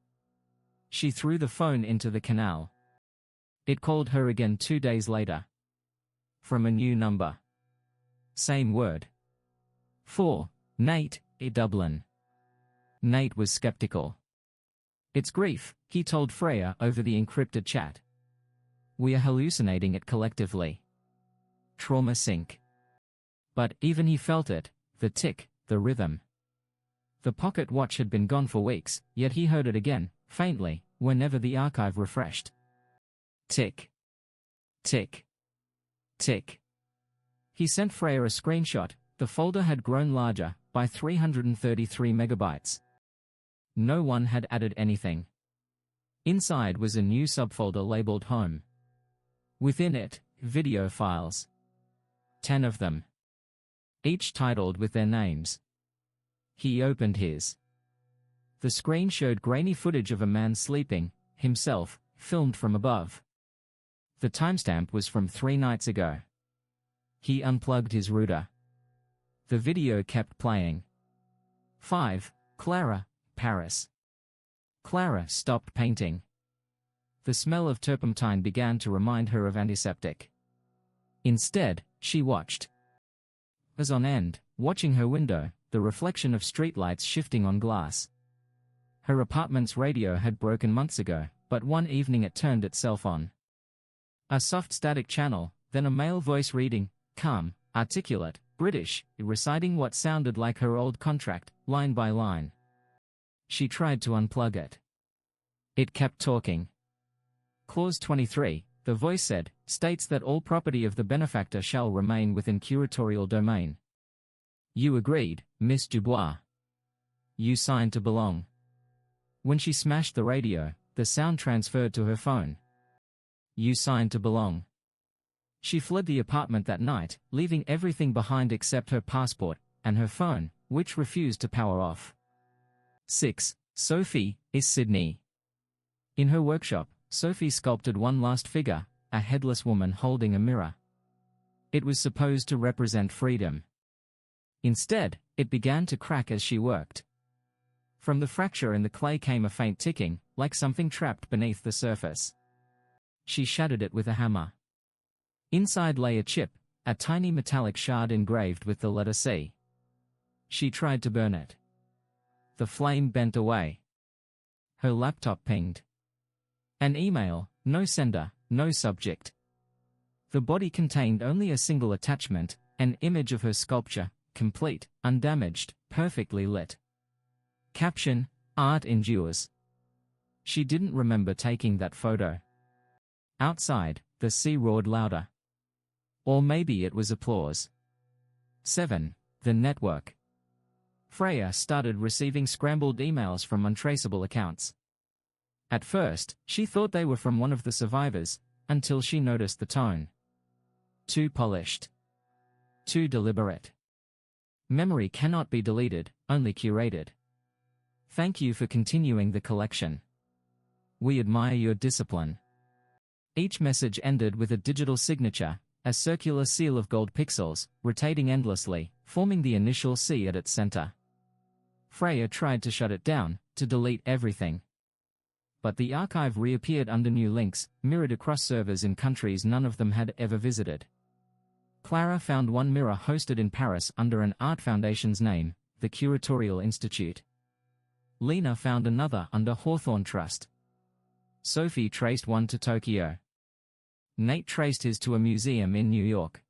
She threw the phone into the canal. It called her again 2 days later. From a new number. Same word. 4. Nate, E. Dublin. Nate was skeptical. It's grief, he told Freya over the encrypted chat. We are hallucinating it collectively. Trauma sync. But even he felt it, the tick, the rhythm. The pocket watch had been gone for weeks, yet he heard it again, faintly, whenever the archive refreshed. Tick. Tick. Tick. He sent Freya a screenshot. The folder had grown larger, by 333 megabytes. No one had added anything. Inside was a new subfolder labeled Home. Within it, video files. 10 of them. Each titled with their names. He opened his. The screen showed grainy footage of a man sleeping, himself, filmed from above. The timestamp was from 3 nights ago. He unplugged his router. The video kept playing. 5. Clara, Paris. Clara stopped painting. The smell of turpentine began to remind her of antiseptic. Instead, she watched. Was on end, watching her window, the reflection of streetlights shifting on glass. Her apartment's radio had broken months ago, but one evening it turned itself on. A soft static channel, then a male voice reading, calm, articulate, British, reciting what sounded like her old contract, line by line. She tried to unplug it. It kept talking. Clause 23, the voice said, states that all property of the benefactor shall remain within curatorial domain. You agreed, Miss Dubois. You signed to belong. When she smashed the radio, the sound transferred to her phone. You signed to belong. She fled the apartment that night, leaving everything behind except her passport, and her phone, which refused to power off. 6. Sophie, is Sydney. In her workshop, Sophie sculpted one last figure, a headless woman holding a mirror. It was supposed to represent freedom. Instead, it began to crack as she worked. From the fracture in the clay came a faint ticking, like something trapped beneath the surface. She shattered it with a hammer. Inside lay a chip, a tiny metallic shard engraved with the letter C. She tried to burn it. The flame bent away. Her laptop pinged. An email, no sender, no subject. The body contained only a single attachment, an image of her sculpture, complete, undamaged, perfectly lit. Caption: Art endures. She didn't remember taking that photo. Outside, the sea roared louder. Or maybe it was applause. 7. The network. Freya started receiving scrambled emails from untraceable accounts. At first, she thought they were from one of the survivors, until she noticed the tone. Too polished. Too deliberate. Memory cannot be deleted, only curated. Thank you for continuing the collection. We admire your discipline. Each message ended with a digital signature, a circular seal of gold pixels, rotating endlessly, forming the initial C at its center. Freya tried to shut it down, to delete everything. But the archive reappeared under new links, mirrored across servers in countries none of them had ever visited. Clara found one mirror hosted in Paris under an art foundation's name, the Curatorial Institute. Lena found another under Hawthorne Trust. Sophie traced one to Tokyo. Nate traced his to a museum in New York.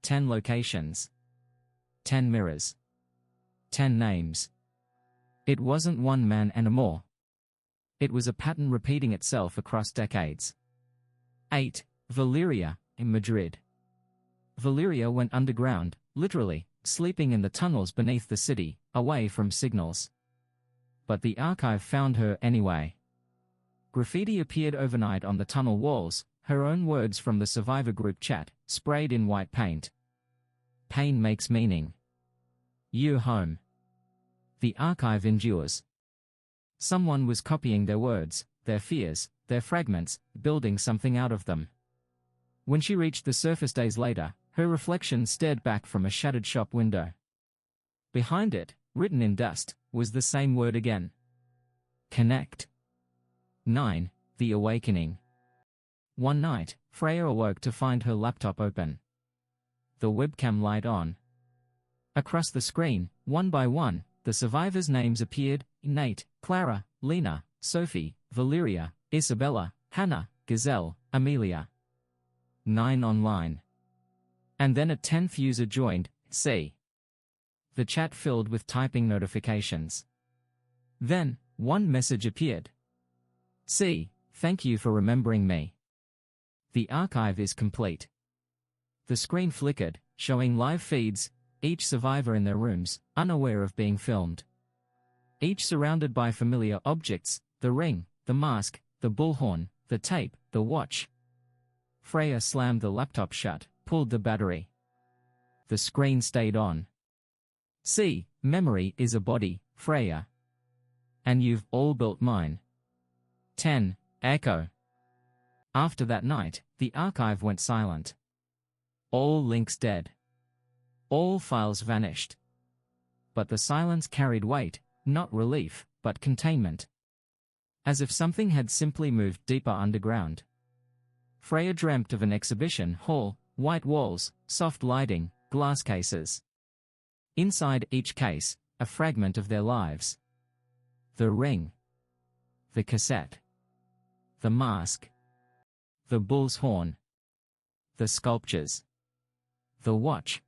10 locations. 10 mirrors. 10 names. It wasn't one man anymore. It was a pattern repeating itself across decades. 8. Valeria, in Madrid. Valeria went underground, literally, sleeping in the tunnels beneath the city, away from signals. But the archive found her anyway. Graffiti appeared overnight on the tunnel walls, her own words from the survivor group chat, sprayed in white paint. Pain makes meaning. You home. The archive endures. Someone was copying their words, their fears, their fragments, building something out of them. When she reached the surface days later, her reflection stared back from a shattered shop window. Behind it, written in dust, was the same word again. Connect. 9. The awakening. One night, Freya awoke to find her laptop open. The webcam light on. Across the screen, one by one, the survivors' names appeared: Nate, Clara, Lena, Sophie, Valeria, Isabella, Hannah, Gazelle, Amelia. 9 online. And then a 10th user joined, C. The chat filled with typing notifications. Then, one message appeared. C. Thank you for remembering me. The archive is complete. The screen flickered, showing live feeds, each survivor in their rooms, unaware of being filmed. Each surrounded by familiar objects: the ring, the mask, the bullhorn, the tape, the watch. Freya slammed the laptop shut, pulled the battery. The screen stayed on. See, memory is a body, Freya. And you've all built mine. 10. Echo. After that night, the archive went silent. All links dead. All files vanished. But the silence carried weight, not relief, but containment. As if something had simply moved deeper underground. Freya dreamt of an exhibition hall, white walls, soft lighting, glass cases. Inside each case, a fragment of their lives. The ring. The cassette. The mask. The bull's horn. The sculptures. The watch.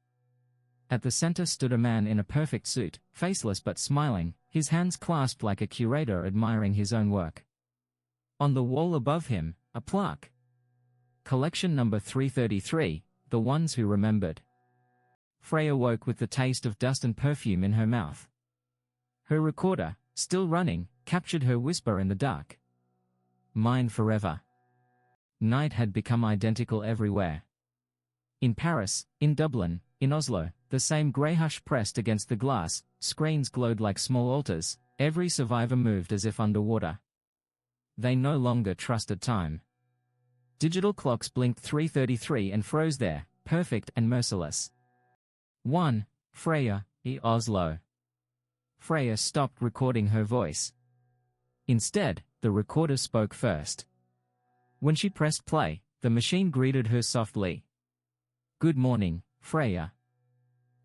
At the center stood a man in a perfect suit, faceless but smiling, his hands clasped like a curator admiring his own work. On the wall above him, a plaque. Collection number 333, The Ones Who Remembered. Freya woke with the taste of dust and perfume in her mouth. Her recorder, still running, captured her whisper in the dark. Mine forever. Night had become identical everywhere. In Paris, in Dublin, in Oslo, the same grey hush pressed against the glass, screens glowed like small altars, every survivor moved as if underwater. They no longer trusted time. Digital clocks blinked 3:33 and froze there, perfect and merciless. 1. Freya, Oslo. Freya stopped recording her voice. Instead, the recorder spoke first. When she pressed play, the machine greeted her softly. Good morning, Freya.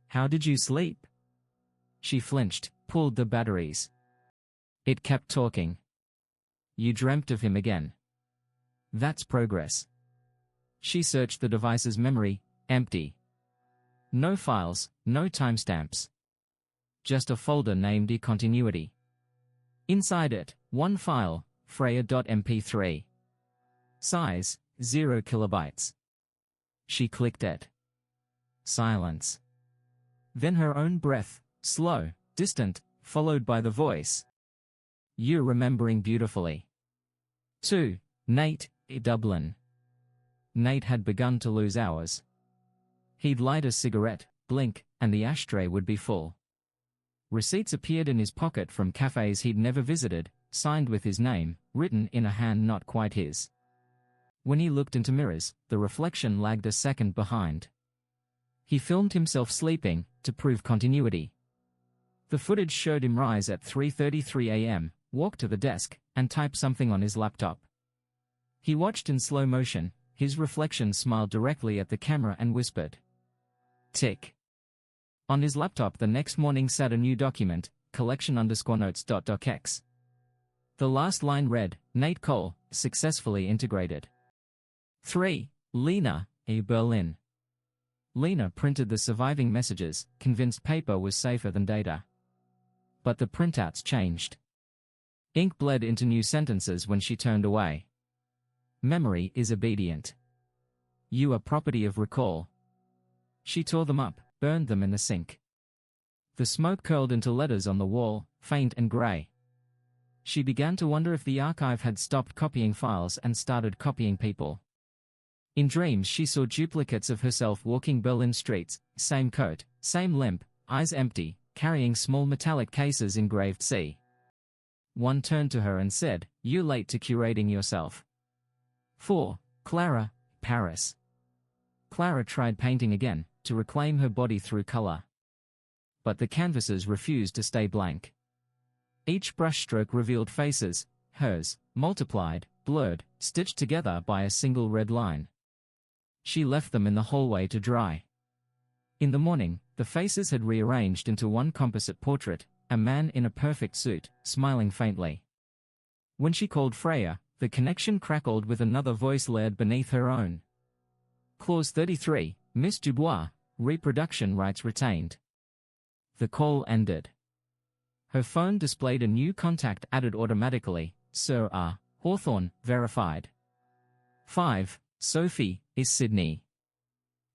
How did you sleep? She flinched, pulled the batteries. It kept talking. You dreamt of him again. That's progress. She searched the device's memory, empty. No files, no timestamps. Just a folder named eContinuity. Inside it, one file, Freya.mp3. Size, 0 kilobytes. She clicked it. Silence. Then her own breath, slow, distant, followed by the voice. "You're remembering beautifully." 2. Nate, Dublin. Nate had begun to lose hours. He'd light a cigarette, blink, and the ashtray would be full. Receipts appeared in his pocket from cafes he'd never visited, signed with his name, written in a hand not quite his. When he looked into mirrors, the reflection lagged a second behind. He filmed himself sleeping, to prove continuity. The footage showed him rise at 3:33 a.m., walk to the desk, and type something on his laptop. He watched in slow motion, his reflection smiled directly at the camera and whispered. Tick. On his laptop the next morning sat a new document, collection_notes.docx. The last line read, Nate Cole, successfully integrated. 3. Lena, Berlin. Lena printed the surviving messages, convinced paper was safer than data. But the printouts changed. Ink bled into new sentences when she turned away. Memory is obedient. You are property of recall. She tore them up, burned them in the sink. The smoke curled into letters on the wall, faint and grey. She began to wonder if the archive had stopped copying files and started copying people. In dreams she saw duplicates of herself walking Berlin streets, same coat, same limp, eyes empty, carrying small metallic cases engraved C. One turned to her and said, "You're late to curating yourself." 4. Clara, Paris. Clara tried painting again, to reclaim her body through color. But the canvases refused to stay blank. Each brushstroke revealed faces, hers, multiplied, blurred, stitched together by a single red line. She left them in the hallway to dry. In the morning, the faces had rearranged into one composite portrait, a man in a perfect suit, smiling faintly. When she called Freya, the connection crackled with another voice layered beneath her own. Clause 33, Miss Dubois, reproduction rights retained. The call ended. Her phone displayed a new contact added automatically, Sir R. Hawthorne, verified. 5. Sophie, is Sydney.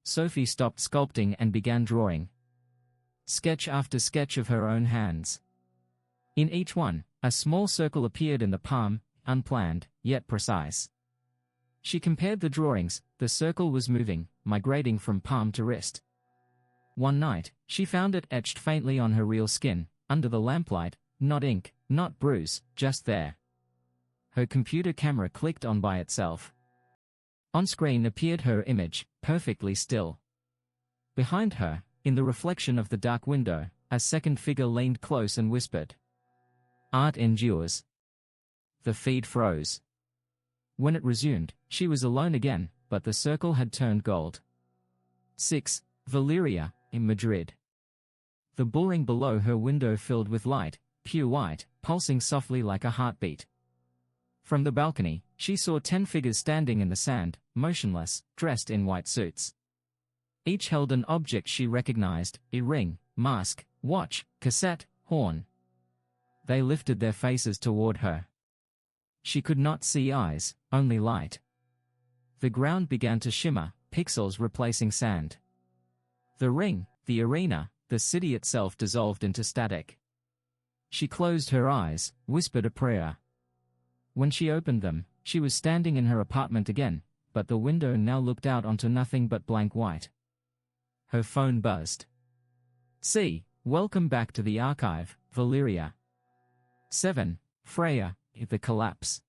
Sophie stopped sculpting and began drawing. Sketch after sketch of her own hands. In each one, a small circle appeared in the palm, unplanned, yet precise. She compared the drawings, the circle was moving, migrating from palm to wrist. One night, she found it etched faintly on her real skin, under the lamplight, not ink, not bruise, just there. Her computer camera clicked on by itself. On screen appeared her image, perfectly still. Behind her, in the reflection of the dark window, a second figure leaned close and whispered. Art endures. The feed froze. When it resumed, she was alone again, but the circle had turned gold. 6. Valeria, in Madrid. The bullring below her window filled with light, pure white, pulsing softly like a heartbeat. From the balcony, she saw 10 figures standing in the sand, motionless, dressed in white suits. Each held an object she recognized, a ring, mask, watch, cassette, horn. They lifted their faces toward her. She could not see eyes, only light. The ground began to shimmer, pixels replacing sand. The ring, the arena, the city itself dissolved into static. She closed her eyes, whispered a prayer. When she opened them, she was standing in her apartment again, but the window now looked out onto nothing but blank white. Her phone buzzed. Welcome back to the archive, Valeria. 7. Freya, the collapse.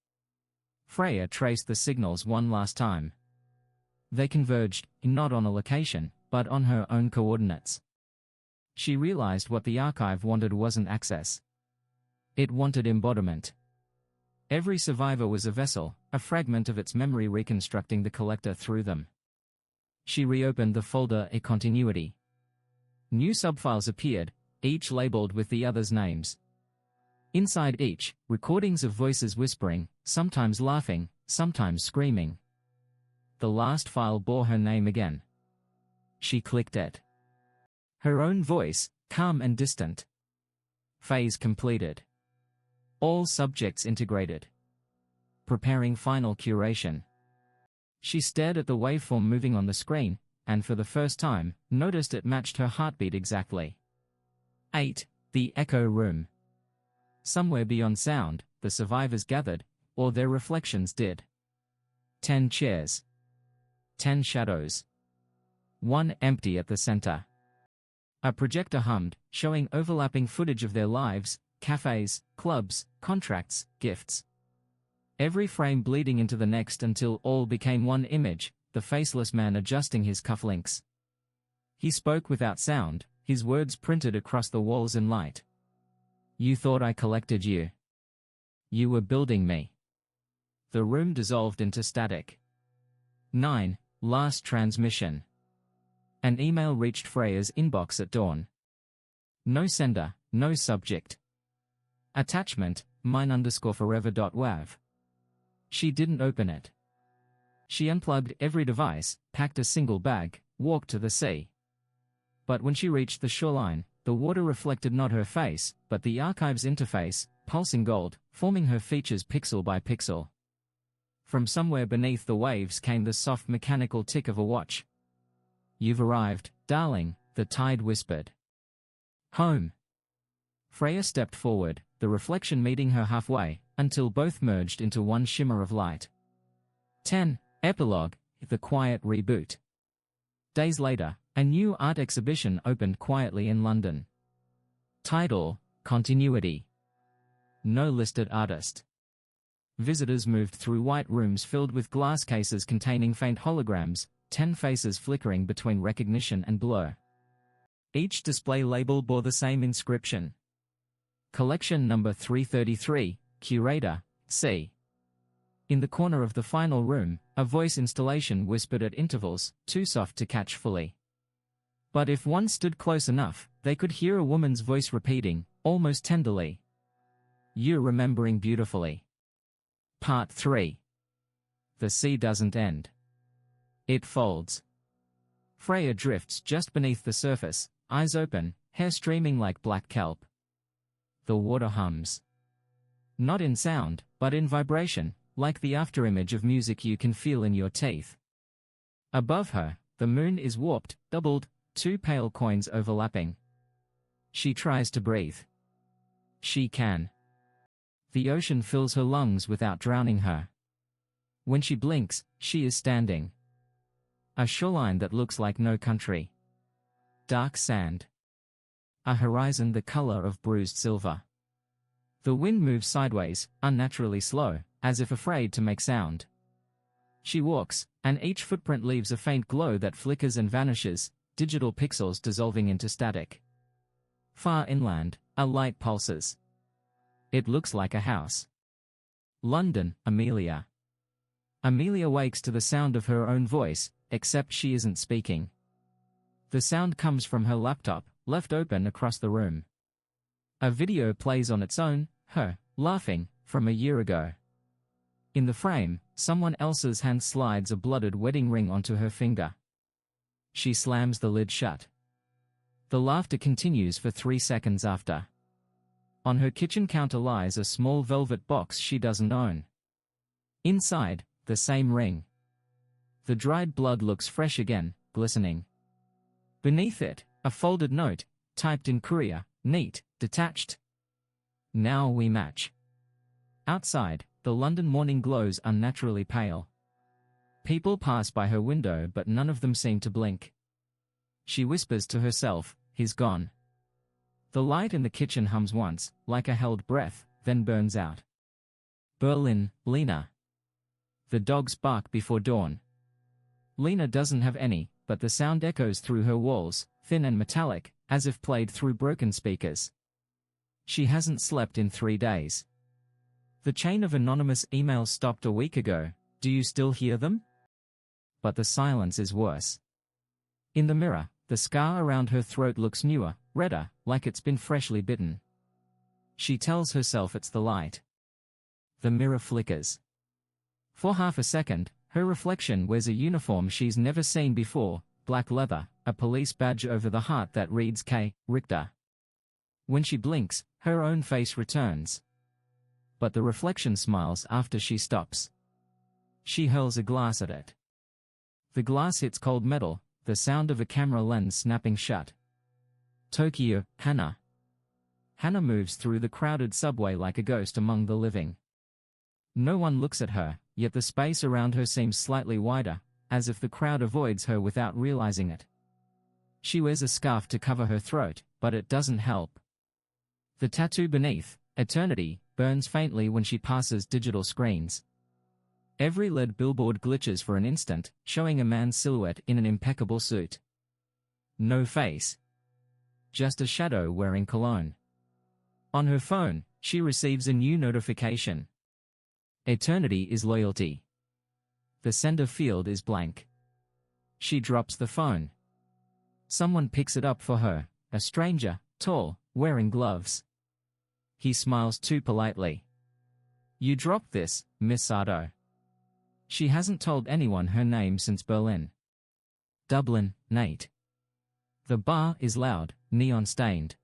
Freya traced the signals one last time. They converged, not on a location, but on her own coordinates. She realized what the archive wanted wasn't access. It wanted embodiment. Every survivor was a vessel, a fragment of its memory reconstructing the collector through them. She reopened the folder A Continuity. New subfiles appeared, each labeled with the other's names. Inside each, recordings of voices whispering, sometimes laughing, sometimes screaming. the last file bore her name again. She clicked it. Her own voice, calm and distant. Phase completed. All subjects integrated. Preparing final curation. She stared at the waveform moving on the screen, and for the first time, noticed it matched her heartbeat exactly. 8. The Echo Room. Somewhere beyond sound, the survivors gathered, or their reflections did. 10 chairs. 10 shadows. One empty at the center. A projector hummed, showing overlapping footage of their lives, cafes, clubs, contracts, gifts. Every frame bleeding into the next until all became one image, the faceless man adjusting his cufflinks. He spoke without sound, his words printed across the walls in light. You thought I collected you. You were building me. The room dissolved into static. 9. Last transmission. An email reached Freya's inbox at dawn. No sender, no subject. Attachment, mine_forever.wav. She didn't open it. She unplugged every device, packed a single bag, walked to the sea. But when she reached the shoreline, the water reflected not her face, but the archive's interface, pulsing gold, forming her features pixel by pixel. From somewhere beneath the waves came the soft mechanical tick of a watch. You've arrived, darling, the tide whispered. Home. Freya stepped forward, the reflection meeting her halfway, until both merged into one shimmer of light. 10. Epilogue, the quiet reboot. Days later, a new art exhibition opened quietly in London. Title, Continuity. No listed artist. Visitors moved through white rooms filled with glass cases containing faint holograms, 10 faces flickering between recognition and blur. Each display label bore the same inscription. Collection number 333, Curator, C. In the corner of the final room, a voice installation whispered at intervals, too soft to catch fully. But if one stood close enough, they could hear a woman's voice repeating, almost tenderly. You're remembering beautifully. Part 3. The sea doesn't end. It folds. Freya drifts just beneath the surface, eyes open, hair streaming like black kelp. The water hums. Not in sound, but in vibration, like the afterimage of music you can feel in your teeth. Above her, the moon is warped, doubled, 2 pale coins overlapping. She tries to breathe. She can. The ocean fills her lungs without drowning her. When she blinks, she is standing. A shoreline that looks like no country. Dark sand. A horizon the color of bruised silver. The wind moves sideways, unnaturally slow, as if afraid to make sound. She walks, and each footprint leaves a faint glow that flickers and vanishes, digital pixels dissolving into static. Far inland, a light pulses. It looks like a house. London, Amelia. Amelia wakes to the sound of her own voice, except she isn't speaking. The sound comes from her laptop, left open across the room. A video plays on its own, her, laughing, from a year ago. In the frame, someone else's hand slides a blooded wedding ring onto her finger. She slams the lid shut. The laughter continues for 3 seconds after. On her kitchen counter lies a small velvet box she doesn't own. Inside, the same ring. The dried blood looks fresh again, glistening. Beneath it, a folded note, typed in courier, neat, detached. Now we match. Outside, the London morning glows unnaturally pale. People pass by her window but none of them seem to blink. She whispers to herself, he's gone. The light in the kitchen hums once, like a held breath, then burns out. Berlin, Lena. The dogs bark before dawn. Lena doesn't have any, but the sound echoes through her walls, thin and metallic, as if played through broken speakers. She hasn't slept in 3 days. The chain of anonymous emails stopped a week ago. Do you still hear them? But the silence is worse. In the mirror, the scar around her throat looks newer, redder, like it's been freshly bitten. She tells herself it's the light. The mirror flickers. For half a second, Her reflection wears a uniform she's never seen before, black leather, a police badge over the heart that reads K. Richter. When she blinks, her own face returns. But the reflection smiles after she stops. She hurls a glass at it. The glass hits cold metal, the sound of a camera lens snapping shut. Tokyo, Hana. Hana moves through the crowded subway like a ghost among the living. No one looks at her, yet the space around her seems slightly wider, as if the crowd avoids her without realizing it. She wears a scarf to cover her throat, but it doesn't help. The tattoo beneath, Eternity, burns faintly when she passes digital screens. Every LED billboard glitches for an instant, showing a man's silhouette in an impeccable suit. No face. Just a shadow wearing cologne. On her phone, she receives a new notification. Eternity is loyalty. The sender field is blank. She drops the phone. Someone picks it up for her, a stranger, tall, wearing gloves. He smiles too politely. You dropped this, Miss Sato. She hasn't told anyone her name since Berlin. Dublin, Nate. The bar is loud, neon-stained.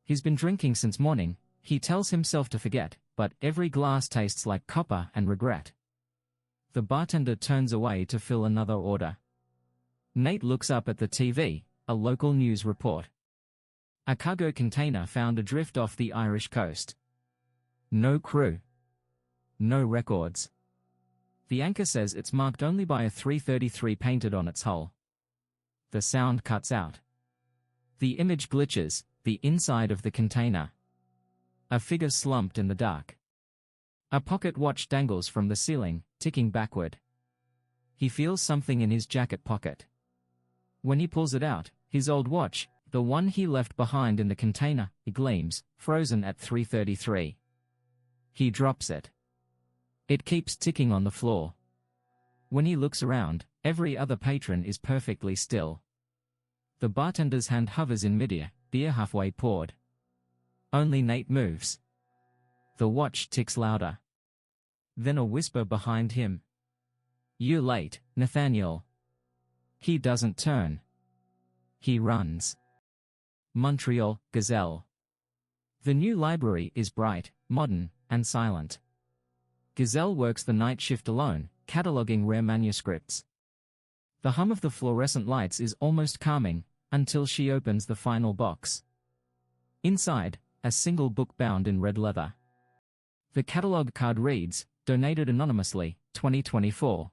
He's been drinking since morning, he tells himself to forget, but every glass tastes like copper and regret. The bartender turns away to fill another order. Nate looks up at the TV, a local news report. A cargo container found adrift off the Irish coast. No crew. No records. The anchor says it's marked only by a 333 painted on its hull. The sound cuts out. The image glitches, the inside of the container. A figure slumped in the dark. A pocket watch dangles from the ceiling, ticking backward. He feels something in his jacket pocket. When he pulls it out, his old watch, the one he left behind in the container, it gleams, frozen at 3:33. He drops it. It keeps ticking on the floor. When he looks around, every other patron is perfectly still. The bartender's hand hovers in midair, beer halfway poured. Only Nate moves. The watch ticks louder. Then a whisper behind him. "You're late, Nathaniel." He doesn't turn. He runs. Montreal, Gazelle. The new library is bright, modern, and silent. Gazelle works the night shift alone, cataloging rare manuscripts. The hum of the fluorescent lights is almost calming, until she opens the final box. Inside, a single book bound in red leather. The catalog card reads, "Donated anonymously, 2024.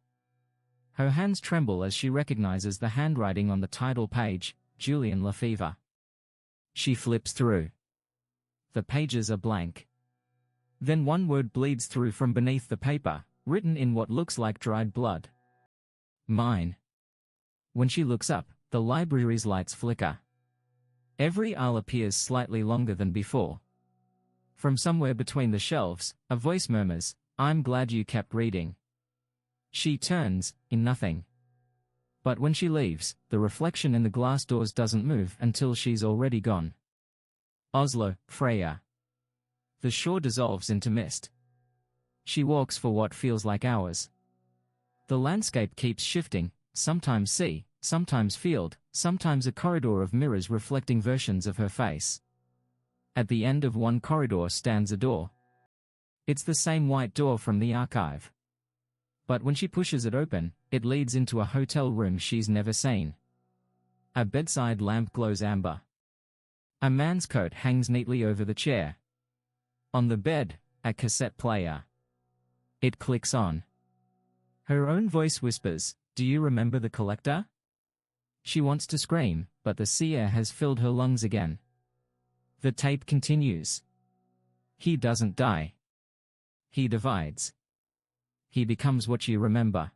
Her hands tremble as she recognizes the handwriting on the title page, Julian Lefevre. She flips through. The pages are blank. Then one word bleeds through from beneath the paper, written in what looks like dried blood. Mine. When she looks up, the library's lights flicker. Every aisle appears slightly longer than before. From somewhere between the shelves, a voice murmurs, "I'm glad you kept reading." She turns, in nothing. But when she leaves, the reflection in the glass doors doesn't move until she's already gone. Oslo, Freya. The shore dissolves into mist. She walks for what feels like hours. The landscape keeps shifting, sometimes sea, sometimes field, sometimes a corridor of mirrors reflecting versions of her face. At the end of one corridor stands a door. It's the same white door from the archive. But when she pushes it open, it leads into a hotel room she's never seen. A bedside lamp glows amber. A man's coat hangs neatly over the chair. On the bed, a cassette player. It clicks on. Her own voice whispers, "Do you remember the collector?" She wants to scream, but the sea air has filled her lungs again. The tape continues. He doesn't die. He divides. He becomes what you remember.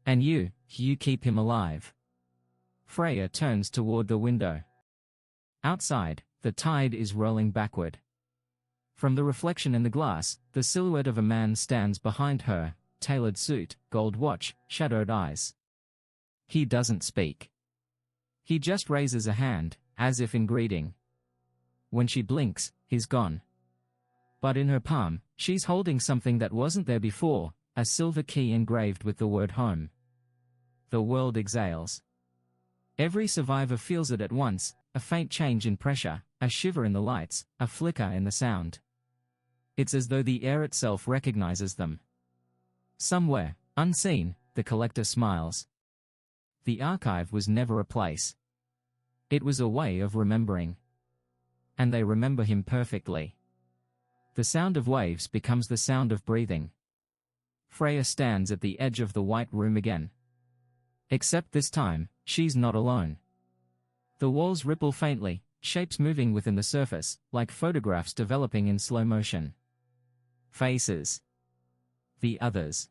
And you keep him alive. Freya turns toward the window. Outside, the tide is rolling backward. From the reflection in the glass, the silhouette of a man stands behind her, tailored suit, gold watch, shadowed eyes. He doesn't speak. He just raises a hand, as if in greeting. When she blinks, he's gone. But in her palm, she's holding something that wasn't there before, a silver key engraved with the word home. The world exhales. Every survivor feels it at once, a faint change in pressure, a shiver in the lights, a flicker in the sound. It's as though the air itself recognizes them. Somewhere, unseen, the collector smiles. The archive was never a place. It was a way of remembering. And they remember him perfectly. The sound of waves becomes the sound of breathing. Freya stands at the edge of the white room again. Except this time, she's not alone. The walls ripple faintly, shapes moving within the surface, like photographs developing in slow motion. Faces. The others.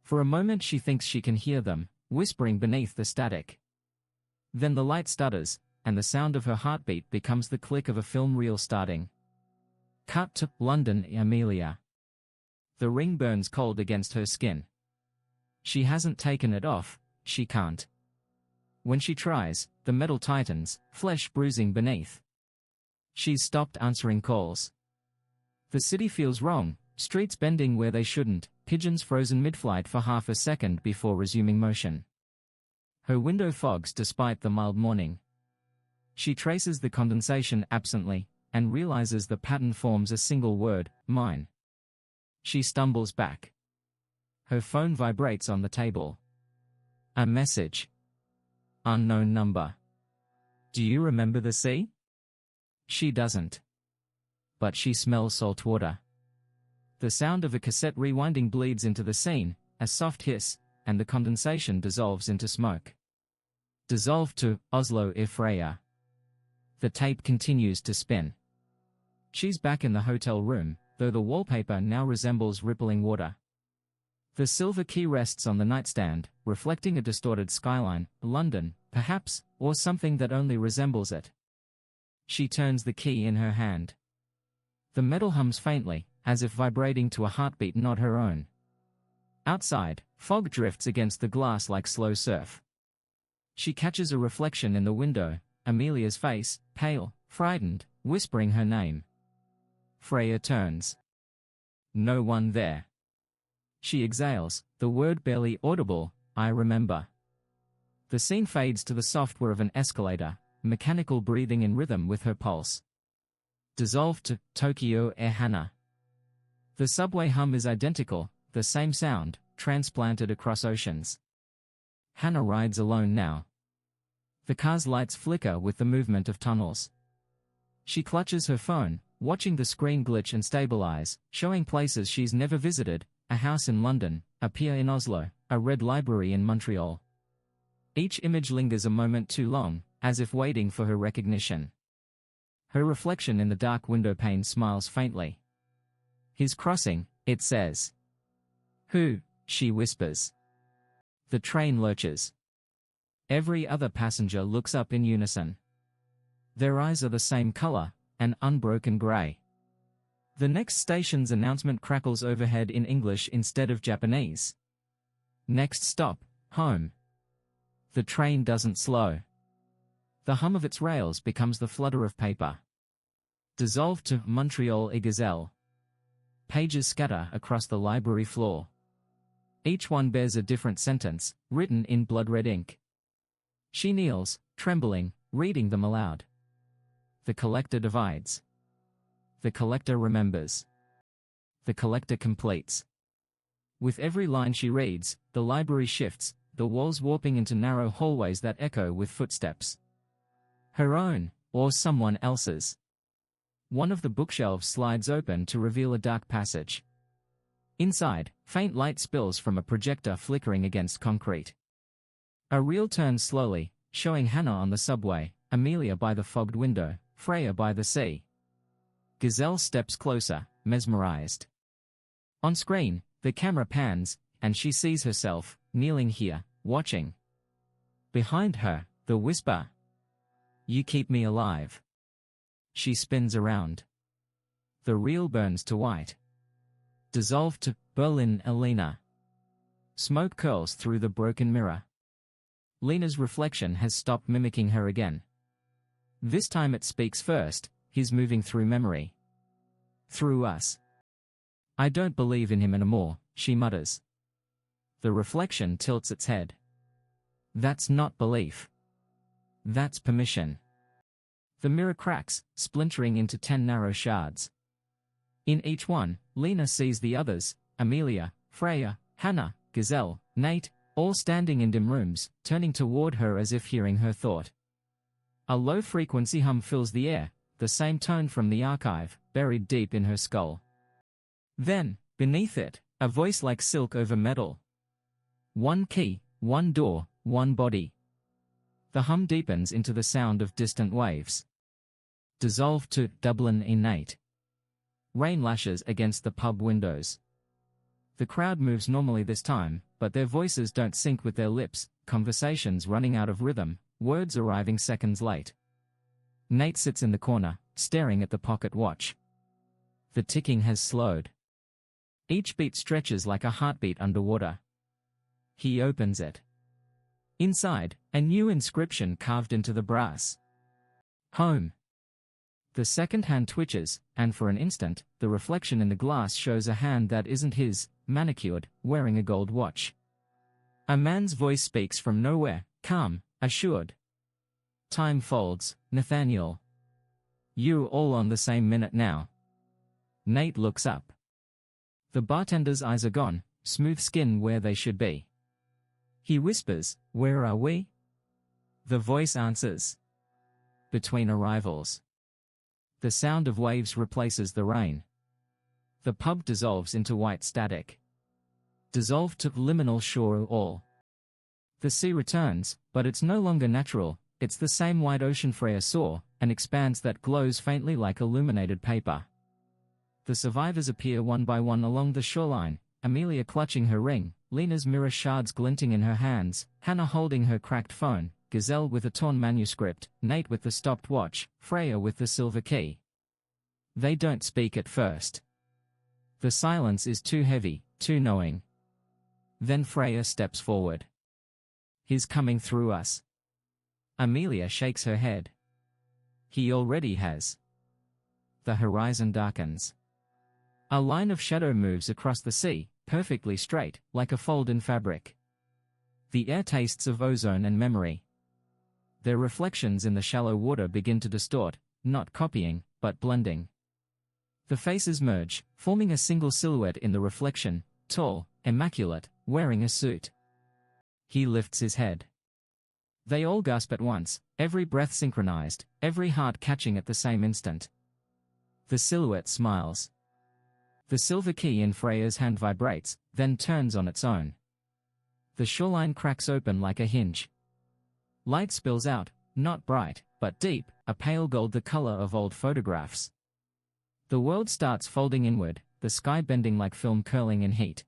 For a moment she thinks she can hear them, whispering beneath the static. Then the light stutters, and the sound of her heartbeat becomes the click of a film reel starting. Cut to London. Amelia. The ring burns cold against her skin. She hasn't taken it off, she can't. When she tries, the metal tightens, flesh bruising beneath. She's stopped answering calls. The city feels wrong, streets bending where they shouldn't, pigeons frozen mid-flight for half a second before resuming motion. Her window fogs despite the mild morning. She traces the condensation absently, and realizes the pattern forms a single word, mine. She stumbles back. Her phone vibrates on the table. A message. Unknown number. Do you remember the sea? She doesn't. But she smells salt water. The sound of a cassette rewinding bleeds into the scene, a soft hiss, and the condensation dissolves into smoke. Dissolved to Oslo Freya. The tape continues to spin. She's back in the hotel room, though the wallpaper now resembles rippling water. The silver key rests on the nightstand, reflecting a distorted skyline, London, perhaps, or something that only resembles it. She turns the key in her hand. The metal hums faintly, as if vibrating to a heartbeat not her own. Outside, fog drifts against the glass like slow surf. She catches a reflection in the window, Amelia's face, pale, frightened, whispering her name. Freya turns. No one there. She exhales, the word barely audible, I remember. The scene fades to the soft whir of an escalator, mechanical breathing in rhythm with her pulse. Dissolved to Tokyo Hana. The subway hum is identical, the same sound, transplanted across oceans. Hannah rides alone now. The car's lights flicker with the movement of tunnels. She clutches her phone, watching the screen glitch and stabilize, showing places she's never visited, a house in London, a pier in Oslo, a red library in Montreal. Each image lingers a moment too long, as if waiting for her recognition. Her reflection in the dark window pane smiles faintly. He's crossing, it says. Who? She whispers. The train lurches. Every other passenger looks up in unison. Their eyes are the same color, an unbroken gray. The next station's announcement crackles overhead in English instead of Japanese. Next stop, home. The train doesn't slow. The hum of its rails becomes the flutter of paper. Dissolved to Montreal Gazelle. Pages scatter across the library floor. Each one bears a different sentence, written in blood-red ink. She kneels, trembling, reading them aloud. The collector divides. The collector remembers. The collector completes. With every line she reads, the library shifts, the walls warping into narrow hallways that echo with footsteps. Her own, or someone else's. One of the bookshelves slides open to reveal a dark passage. Inside, faint light spills from a projector flickering against concrete. A reel turns slowly, showing Hannah on the subway, Amelia by the fogged window, Freya by the sea. Gazelle steps closer, mesmerized. On screen, the camera pans, and she sees herself, kneeling here, watching. Behind her, the whisper. You keep me alive. She spins around. The reel burns to white. Dissolved to Berlin Elena. Smoke curls through the broken mirror. Lena's reflection has stopped mimicking her again. This time it speaks first, he's moving through memory. Through us. I don't believe in him anymore, she mutters. The reflection tilts its head. That's not belief. That's permission. The mirror cracks, splintering into 10 narrow shards. In each one, Lena sees the others, Amelia, Freya, Hannah, Gazelle, Nate, all standing in dim rooms, turning toward her as if hearing her thought. A low-frequency hum fills the air, the same tone from the archive, buried deep in her skull. Then, beneath it, a voice like silk over metal. One key, one door, one body. The hum deepens into the sound of distant waves. Dissolved to Dublin innate. Rain lashes against the pub windows. The crowd moves normally this time, but their voices don't sync with their lips, conversations running out of rhythm, words arriving seconds late. Nate sits in the corner, staring at the pocket watch. The ticking has slowed. Each beat stretches like a heartbeat underwater. He opens it. Inside, a new inscription carved into the brass. Home. The second hand twitches, and for an instant, the reflection in the glass shows a hand that isn't his, manicured, wearing a gold watch. A man's voice speaks from nowhere, calm, assured. Time folds, Nathaniel. You're all on the same minute now. Nate looks up. The bartender's eyes are gone, smooth skin where they should be. He whispers, "Where are we?" The voice answers. Between arrivals. The sound of waves replaces the rain. The pub dissolves into white static. Dissolved to liminal shore all. The sea returns, but it's no longer natural, it's the same wide ocean Freya saw, an expanse that glows faintly like illuminated paper. The survivors appear one by one along the shoreline, Amelia clutching her ring, Lena's mirror shards glinting in her hands, Hannah holding her cracked phone, Gazelle with a torn manuscript, Nate with the stopped watch, Freya with the silver key. They don't speak at first. The silence is too heavy, too knowing. Then Freya steps forward. He's coming through us. Amelia shakes her head. He already has. The horizon darkens. A line of shadow moves across the sea, perfectly straight, like a fold in fabric. The air tastes of ozone and memory. Their reflections in the shallow water begin to distort, not copying, but blending. The faces merge, forming a single silhouette in the reflection, tall, immaculate, wearing a suit. He lifts his head. They all gasp at once, every breath synchronized, every heart catching at the same instant. The silhouette smiles. The silver key in Freya's hand vibrates, then turns on its own. The shoreline cracks open like a hinge. Light spills out, not bright, but deep, a pale gold the color of old photographs. The world starts folding inward, the sky bending like film curling in heat.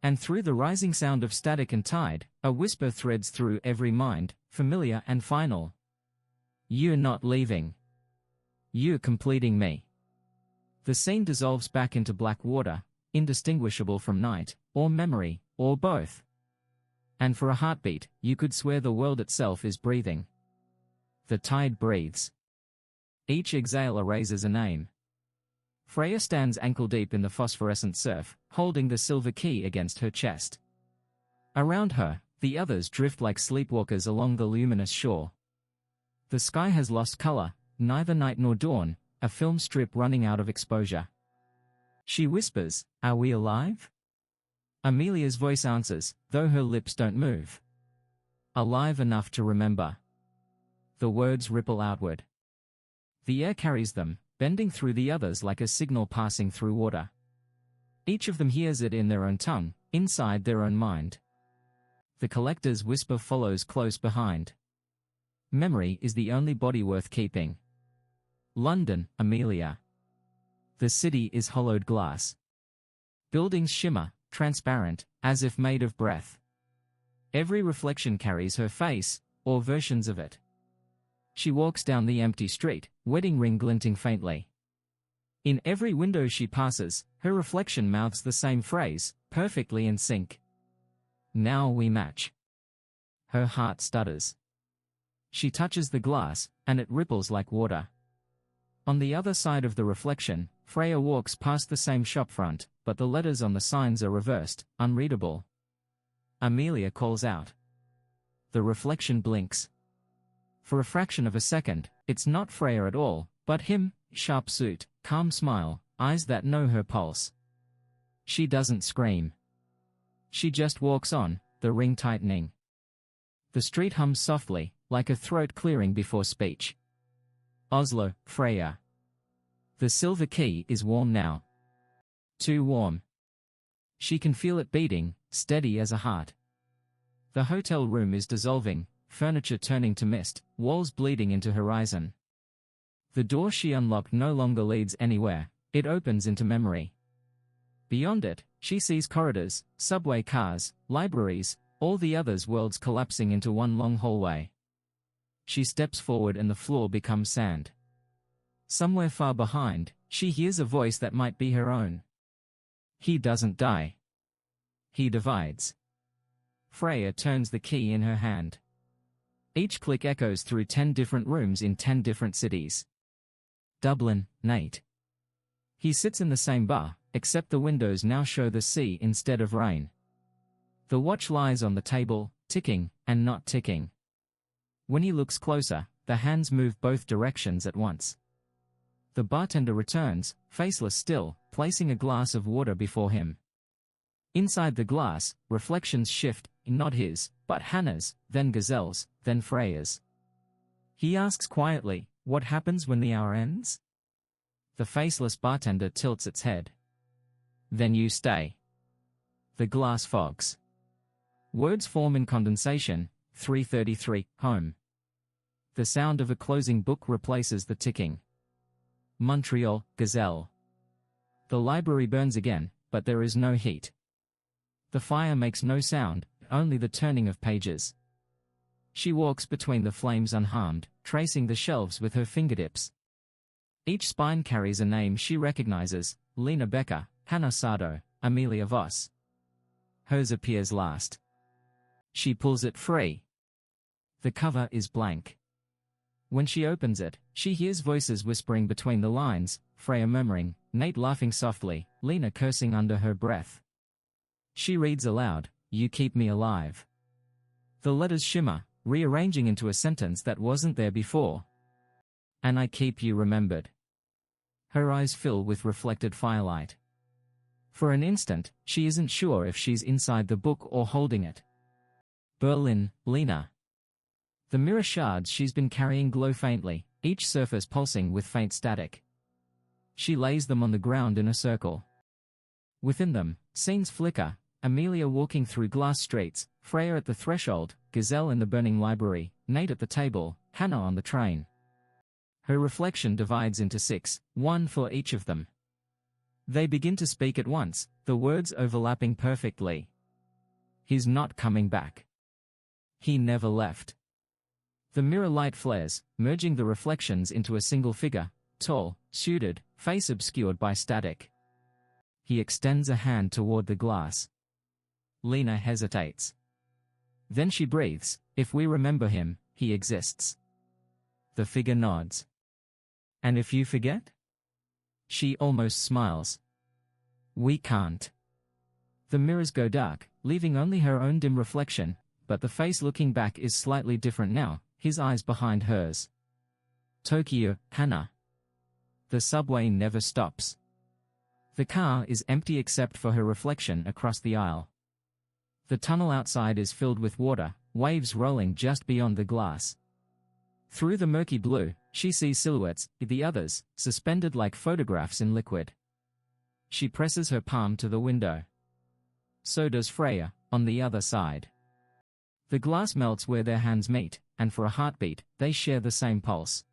And through the rising sound of static and tide, a whisper threads through every mind, familiar and final. You're not leaving. You're completing me. The scene dissolves back into black water, indistinguishable from night, or memory, or both. And for a heartbeat, you could swear the world itself is breathing. The tide breathes. Each exhale erases a name. Freya stands ankle-deep in the phosphorescent surf, holding the silver key against her chest. Around her, the others drift like sleepwalkers along the luminous shore. The sky has lost color, neither night nor dawn, a film strip running out of exposure. She whispers, "Are we alive?" Amelia's voice answers, though her lips don't move. Alive enough to remember. The words ripple outward. The air carries them, bending through the others like a signal passing through water. Each of them hears it in their own tongue, inside their own mind. The collector's whisper follows close behind. Memory is the only body worth keeping. London, Amelia. The city is hollowed glass. Buildings shimmer, transparent, as if made of breath. Every reflection carries her face, or versions of it. She walks down the empty street, wedding ring glinting faintly. In every window she passes, her reflection mouths the same phrase, perfectly in sync. Now we match. Her heart stutters. She touches the glass, and it ripples like water. On the other side of the reflection, Freya walks past the same shopfront, but the letters on the signs are reversed, unreadable. Amelia calls out. The reflection blinks. For a fraction of a second, it's not Freya at all, but him, sharp suit, calm smile, eyes that know her pulse. She doesn't scream. She just walks on, the ring tightening. The street hums softly, like a throat clearing before speech. Oslo, Freya. The silver key is warm now. Too warm. She can feel it beating, steady as a heart. The hotel room is dissolving, furniture turning to mist, walls bleeding into horizon. The door she unlocked no longer leads anywhere, it opens into memory. Beyond it, she sees corridors, subway cars, libraries, all the others' worlds collapsing into one long hallway. She steps forward and the floor becomes sand. Somewhere far behind, she hears a voice that might be her own. He doesn't die. He divides. Freya turns the key in her hand. Each click echoes through 10 different rooms in 10 different cities. Dublin, Nate. He sits in the same bar, except the windows now show the sea instead of rain. The watch lies on the table, ticking, and not ticking. When he looks closer, the hands move both directions at once. The bartender returns, faceless still, placing a glass of water before him. Inside the glass, reflections shift, not his, but Hannah's, then Gazelle's, then Freya's. He asks quietly, "What happens when the hour ends?" The faceless bartender tilts its head. "Then you stay." The glass fogs. Words form in condensation, 333, home. The sound of a closing book replaces the ticking. Montreal, Gazelle. The library burns again, but there is no heat. The fire makes no sound, only the turning of pages. She walks between the flames unharmed, tracing the shelves with her fingertips. Each spine carries a name she recognizes: Lena Becker, Hannah Sardo, Amelia Voss. Hers appears last. She pulls it free. The cover is blank. When she opens it, she hears voices whispering between the lines, Freya murmuring, Nate laughing softly, Lena cursing under her breath. She reads aloud, "You keep me alive." The letters shimmer, rearranging into a sentence that wasn't there before. "And I keep you remembered." Her eyes fill with reflected firelight. For an instant, she isn't sure if she's inside the book or holding it. Berlin, Lena. The mirror shards she's been carrying glow faintly, each surface pulsing with faint static. She lays them on the ground in a circle. Within them, scenes flicker, Amelia walking through glass streets, Freya at the threshold, Gazelle in the burning library, Nate at the table, Hannah on the train. Her reflection divides into 6, one for each of them. They begin to speak at once, the words overlapping perfectly. He's not coming back. He never left. The mirror light flares, merging the reflections into a single figure, tall, suited, face obscured by static. He extends a hand toward the glass. Lena hesitates. Then she breathes, "If we remember him, he exists." The figure nods. "And if you forget?" She almost smiles. "We can't." The mirrors go dark, leaving only her own dim reflection, but the face looking back is slightly different now, his eyes behind hers. Tokyo, Hannah. The subway never stops. The car is empty except for her reflection across the aisle. The tunnel outside is filled with water, waves rolling just beyond the glass. Through the murky blue, she sees silhouettes, the others, suspended like photographs in liquid. She presses her palm to the window. So does Freya, on the other side. The glass melts where their hands meet, and for a heartbeat, they share the same pulse.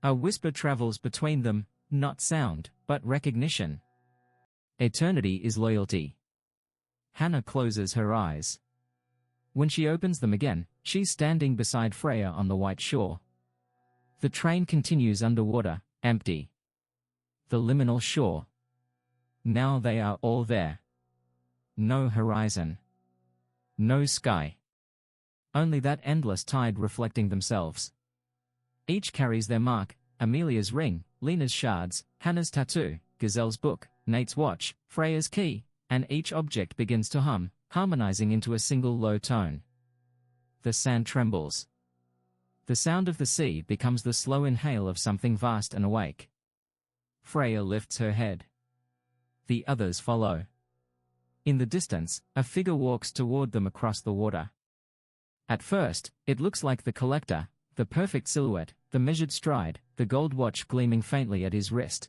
A whisper travels between them, not sound, but recognition. Eternity is loyalty. Hannah closes her eyes. When she opens them again, she's standing beside Freya on the white shore. The train continues underwater, empty. The liminal shore. Now they are all there. No horizon. No sky. Only that endless tide reflecting themselves. Each carries their mark, Amelia's ring, Lena's shards, Hannah's tattoo, Gazelle's book, Nate's watch, Freya's key, and each object begins to hum, harmonizing into a single low tone. The sand trembles. The sound of the sea becomes the slow inhale of something vast and awake. Freya lifts her head. The others follow. In the distance, a figure walks toward them across the water. At first, it looks like the collector, the perfect silhouette, the measured stride, the gold watch gleaming faintly at his wrist.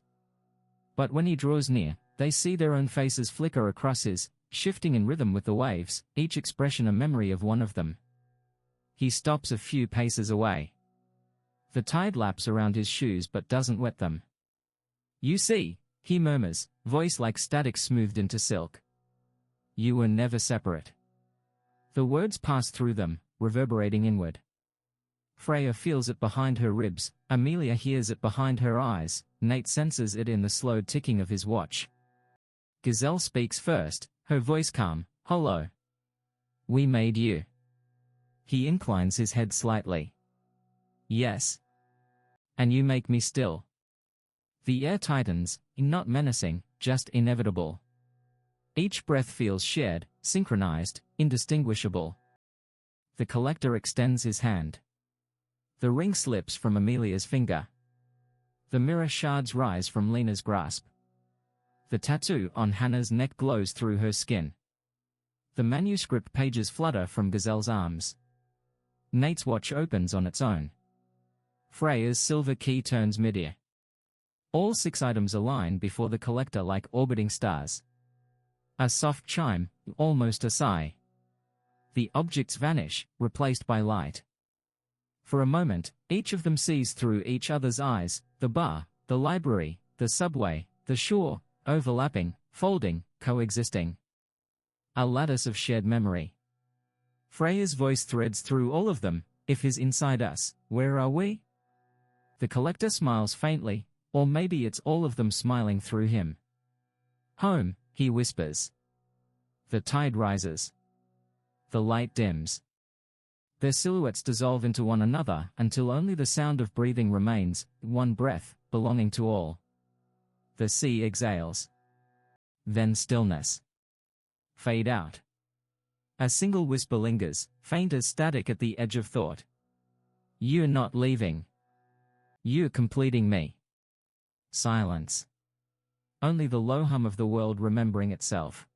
But when he draws near, they see their own faces flicker across his, shifting in rhythm with the waves, each expression a memory of one of them. He stops a few paces away. The tide laps around his shoes but doesn't wet them. "You see," he murmurs, voice like static smoothed into silk. "You were never separate." The words pass through them, reverberating inward. Freya feels it behind her ribs, Amelia hears it behind her eyes, Nate senses it in the slow ticking of his watch. Gazelle speaks first, her voice calm, hollow. "We made you." He inclines his head slightly. "Yes. And you make me still." The air tightens, not menacing, just inevitable. Each breath feels shared, synchronized, indistinguishable. The collector extends his hand. The ring slips from Amelia's finger. The mirror shards rise from Lena's grasp. The tattoo on Hannah's neck glows through her skin. The manuscript pages flutter from Gazelle's arms. Nate's watch opens on its own. Freya's silver key turns midair. All 6 items align before the collector like orbiting stars. A soft chime, almost a sigh. The objects vanish, replaced by light. For a moment, each of them sees through each other's eyes, the bar, the library, the subway, the shore, overlapping, folding, coexisting. A lattice of shared memory. Freya's voice threads through all of them. "If he's inside us, where are we?" The collector smiles faintly, or maybe it's all of them smiling through him. "Home," he whispers. The tide rises. The light dims. Their silhouettes dissolve into one another until only the sound of breathing remains, one breath, belonging to all. The sea exhales. Then stillness. Fade out. A single whisper lingers, faint as static at the edge of thought. "You're not leaving. You're completing me." Silence. Only the low hum of the world remembering itself.